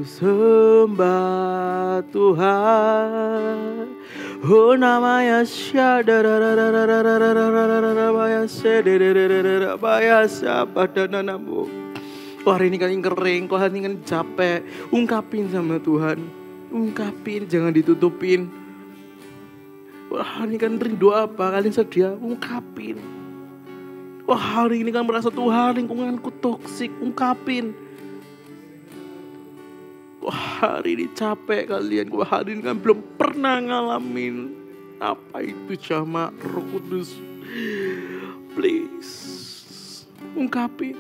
sembah Tuhan. Oh namanya oh hari ini kalian kering, kok hari ini kan capek. Ungkapin sama Tuhan. Ungkapin, jangan ditutupin. Wah hari ini kan rindu apa, kalian sedia. Ungkapin. Wah hari ini kan merasa Tuhan lingkunganku toksik. Ungkapin. Wah hari ini capek kalian. Wah hari ini kan belum pernah ngalamin apa itu jamaah Roh Kudus. Please ungkapin.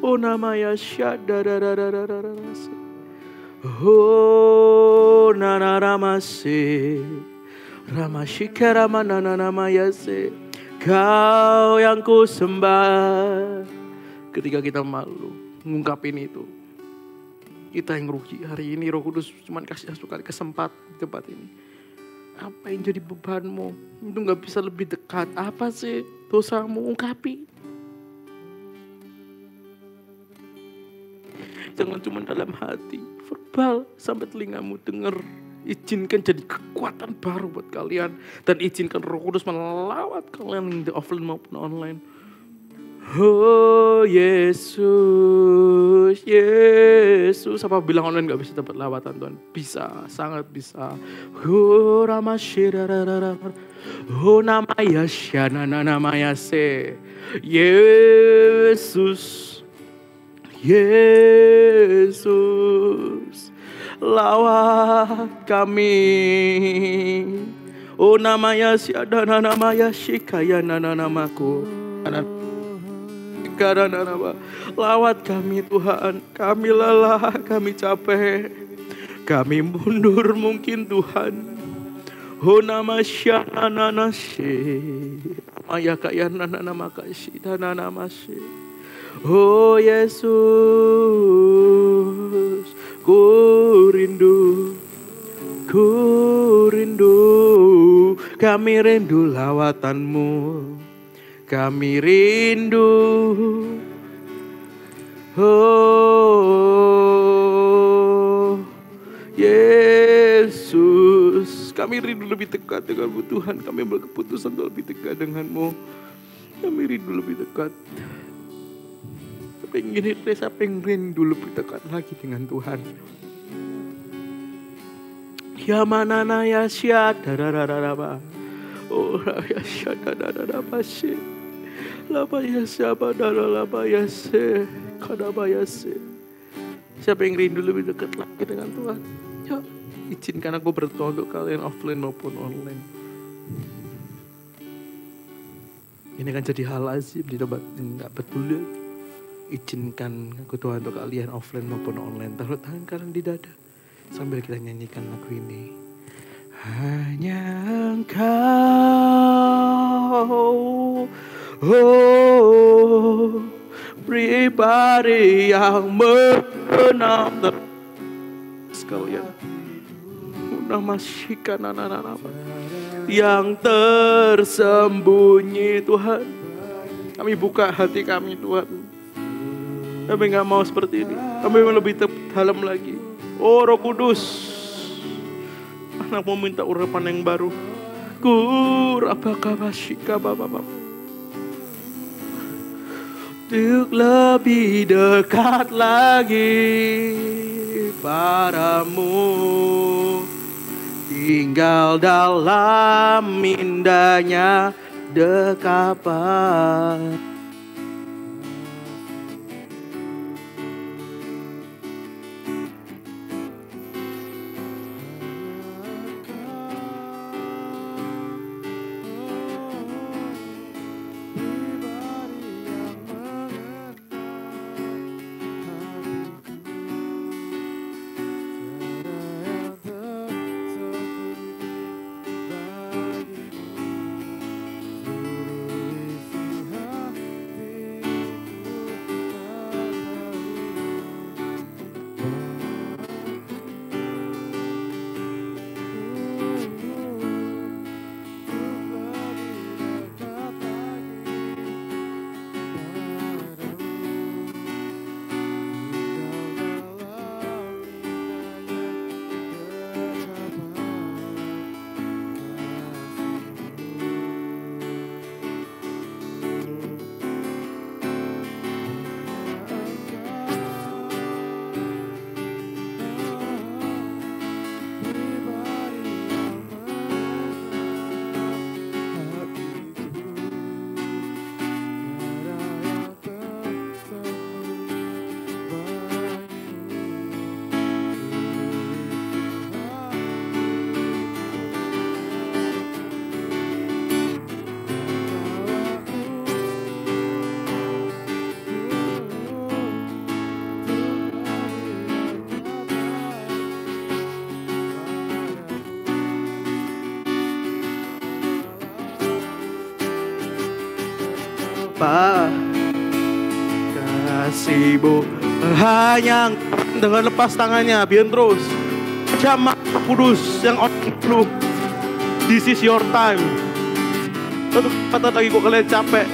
Oh namanya oh nanaramase ramashika ramananamayase. Kau yang ku sembah. Ketika kita malu ngungkapin itu, kita yang rugi. Hari ini Roh Kudus cuma kasih satu kali kesempatan di tempat ini. Apa yang jadi bebanmu? Itu gak bisa lebih dekat. Apa sih dosamu? Ungkapi. Jangan cuma dalam hati, verbal sampai telingamu dengar. Izinkan jadi kekuatan baru buat kalian. Dan izinkan Roh Kudus melawat kalian di offline maupun online. Oh Yesus, Yesus. Apa bilang online gak bisa dapat lawatan Tuhan? Bisa, sangat bisa. Oh oh nama Yasya, nama Yase. Yesus, Yesus. Lawat kami. Oh namanya siada namanya shikaya namaku. Karena lawat kami Tuhan. Kami lelah, kami capek, kami mundur mungkin Tuhan. Oh nama syana nasi. Maya kaya nama kasih dan nama sih. Oh Yesus, ku rindu, kami rindu lawatanmu, kami rindu. Oh Yesus, kami rindu lebih dekat denganmu Tuhan. Kami berkeputusan untuk lebih dekat denganmu. Kami rindu lebih dekat. Saya pengen rindu lebih dekat lagi dengan Tuhan. Ya manana ya syada dararaba. Oh ya syada dararaba sih. Laba ya siapa dararaba ya se. Kadaba ya se. Saya pengen rindu lebih dekat lagi dengan Tuhan. Ya izinkan aku berdoa untuk kalian offline maupun online. Ini kan jadi hal lazim di tempat yang gak betul ya. Izinkan aku Tuhan untuk kalian offline maupun online. Taruh tangan kalian di dada sambil kita nyanyikan lagu ini. Hanya Engkau, oh pribadi yang mengenal sekalian. Nama syikana yang tersembunyi Tuhan. Kami buka hati kami Tuhan. Kami gak mau seperti ini. Kami mau lebih dalam lagi. Oh Roh Kudus, anak mau minta urapan yang baru. Kurabakabashika bababab. Untuk lebih dekat lagi padamu, tinggal dalam indahnya dekapan. apa kasihmu hanya dengan lepas tangannya biar terus Jamaah Kudus yang lu this is your time. Satu kata lagi kok kalian capek.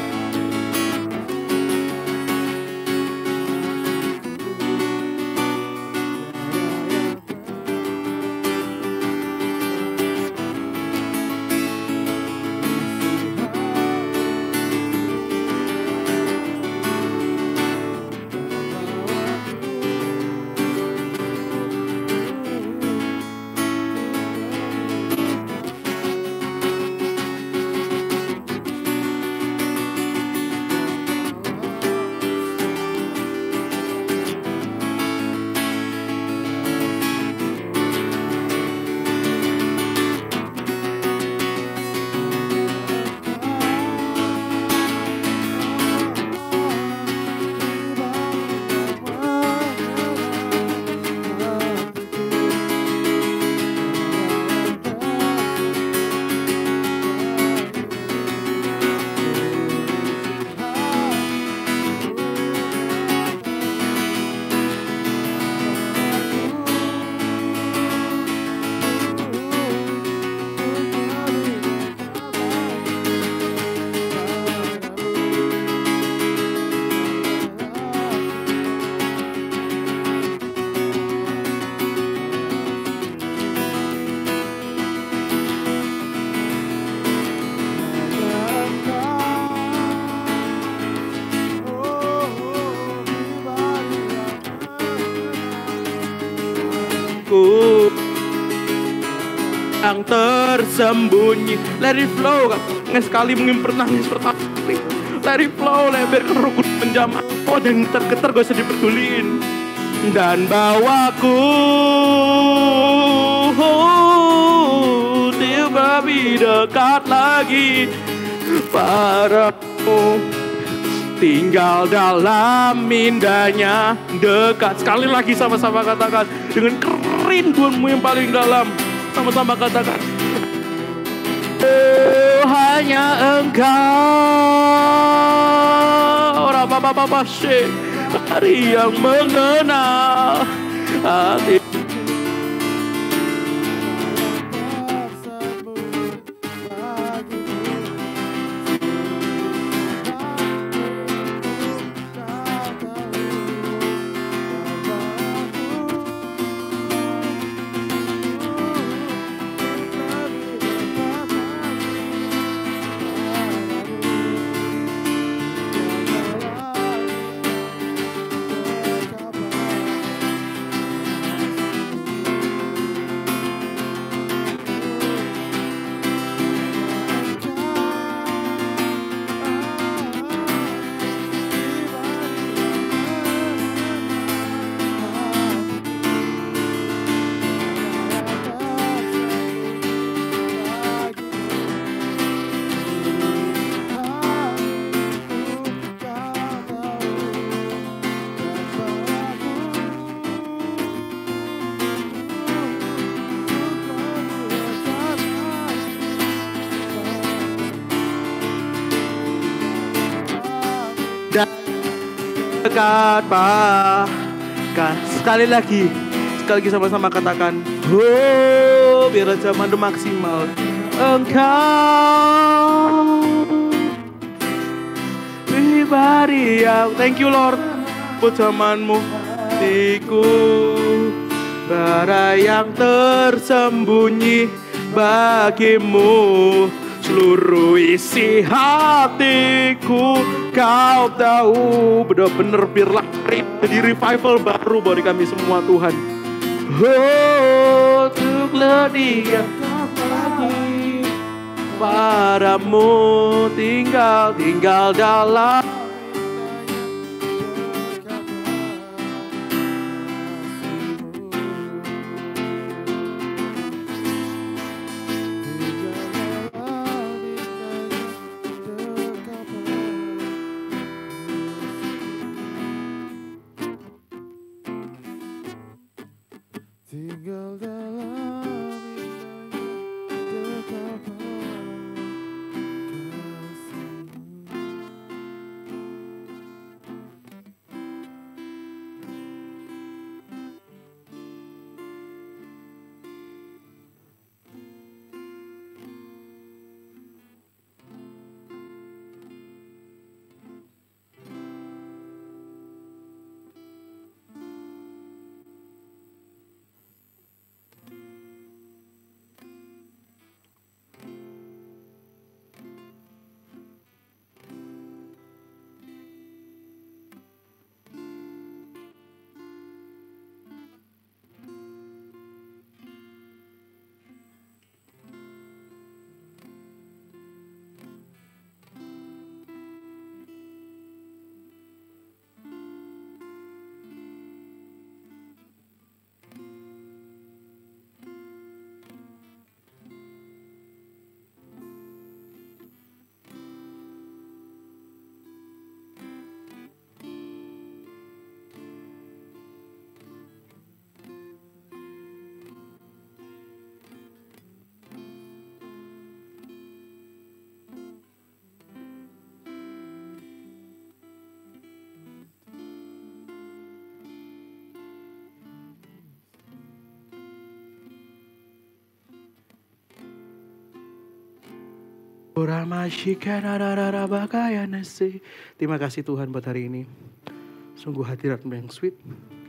Yang tersembunyi, let it flow. Nggak sekali mungkin pernah nangis pertama kali. Let it flow, lebar kerukut menjamah. Oh, dan tergetar gak usah dipeduliin. Dan bawaku tiba lebih dekat lagi padamu. Tinggal dalam indahnya dekat. Sekali lagi sama-sama katakan dengan kerinduanmu yang paling dalam. Sama-sama katakan, oh hanya Engkau, Rababababah, hari yang mengenal hati. Dekat bahkan sekali lagi sama-sama katakan, oh biar aja mandu maksimal Engkau pribadi yang thank you Lord buat zamanmu hatiku bara yang tersembunyi bagimu seluruh isi hatiku Kau tahu benar-benar biarlah jadi revival baru bagi kami semua Tuhan. Oh, untuklah dia lagi padamu tinggal dalam tinggal dalam indahnya betapa kasih-Mu. Terima kasih Tuhan buat hari ini. Sungguh hadirat-Mu yang sweet,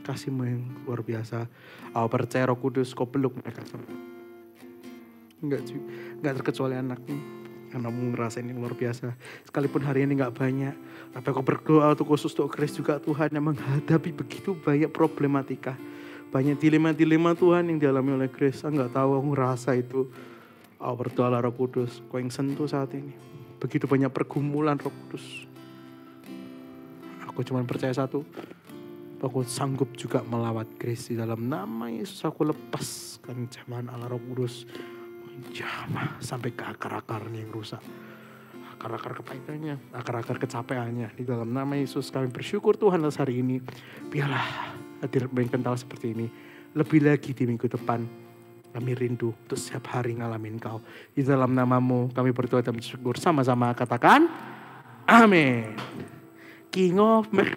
kasih-Mu yang luar biasa. Aku percaya Roh Kudus kau peluk mereka semua. Enggak terkecuali anakmu. Karena kamu ngerasain yang luar biasa. Sekalipun hari ini enggak banyak. Tapi aku berdoa untuk khusus untuk Grace juga Tuhan yang menghadapi begitu banyak problematika. Banyak dilema-dilema Tuhan yang dialami oleh Grace. Aku enggak tahu, aku ngerasa itu. Aku berdoa Roh Kudus, kau yang sentuh saat ini. Begitu banyak pergumulan Roh Kudus. Aku cuma percaya satu. Aku sanggup juga melawat Grace di dalam nama Yesus. Aku lepaskan zaman Allah Roh Kudus. Jamah sampai ke akar-akarnya yang rusak. Akar-akar kepahitannya, akar-akar kecapeannya. Di dalam nama Yesus kami bersyukur Tuhan atas hari ini. Biarlah hadir yang kental seperti ini. Lebih lagi di minggu depan. Kami rindu untuk setiap hari ngalamin kau. Di dalam nama-Mu kami berdoa dan bersyukur. Sama-sama katakan amin. King of Man.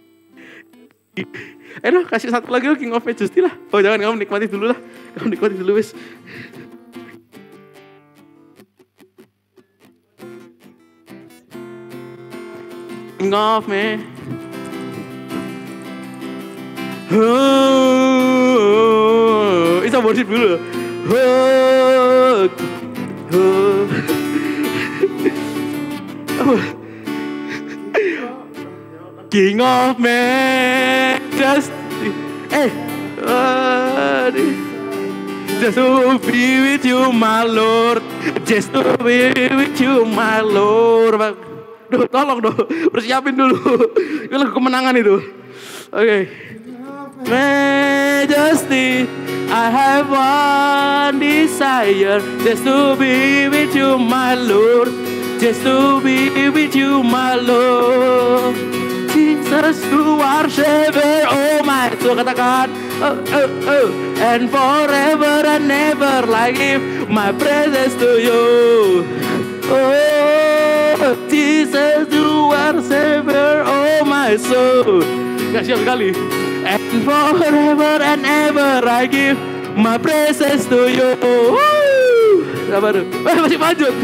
Kasih satu lagi King of Majesty lah. Oh jangan, kamu nikmati dulu lah. Kamu nikmati dulu wis. King of Me. Itu worship dulu. King of Majesty. Just to be with you, my Lord. Just to be with you, my Lord. Duh, tolong dong, persiapin dulu. Itu lagu kemenangan itu. Oke. Majesty, I have one desire, just to be with you, my Lord. Just to be with you, my Lord. Jesus, you are Savior, oh my. So katakan, and forever and ever, I give my praises to you. Oh, Jesus, you are Savior, oh my soul. Gak siap sekali. And forever and ever I give my praises to you. Sabar. Masih lanjut.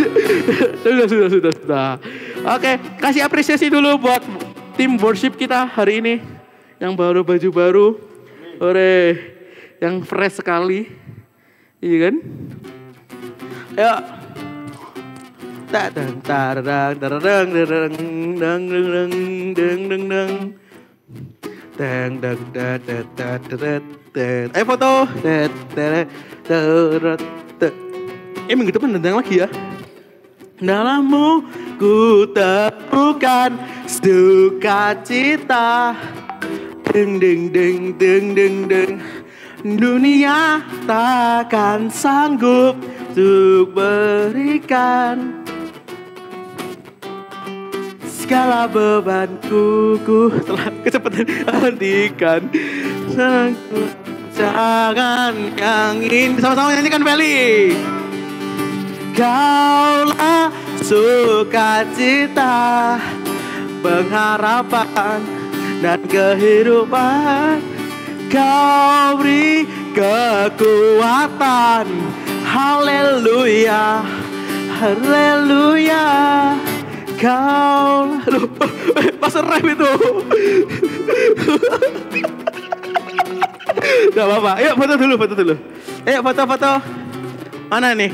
Sudah. Oke, kasih apresiasi dulu buat tim worship kita hari ini. Yang baru baju baru. Ore, yang fresh sekali. Iya kan? Ayo. Ayo foto. Minggu depan tendang lagi ya. Dalammu ku temukan sukacita. Deng deng deng deng deng deng. Dunia takkan sanggup untuk berikan segala bebanku, ku telah kecepatan hentikan. Jangan yang ini, sama-sama nyanyikan Feli. Kaulah sukacita, pengharapan dan kehidupan. Kau beri kekuatan. Haleluya, haleluya. Kau, pas rap itu. Gak apa-apa, yuk foto dulu. Ayo foto-foto. Mana nih?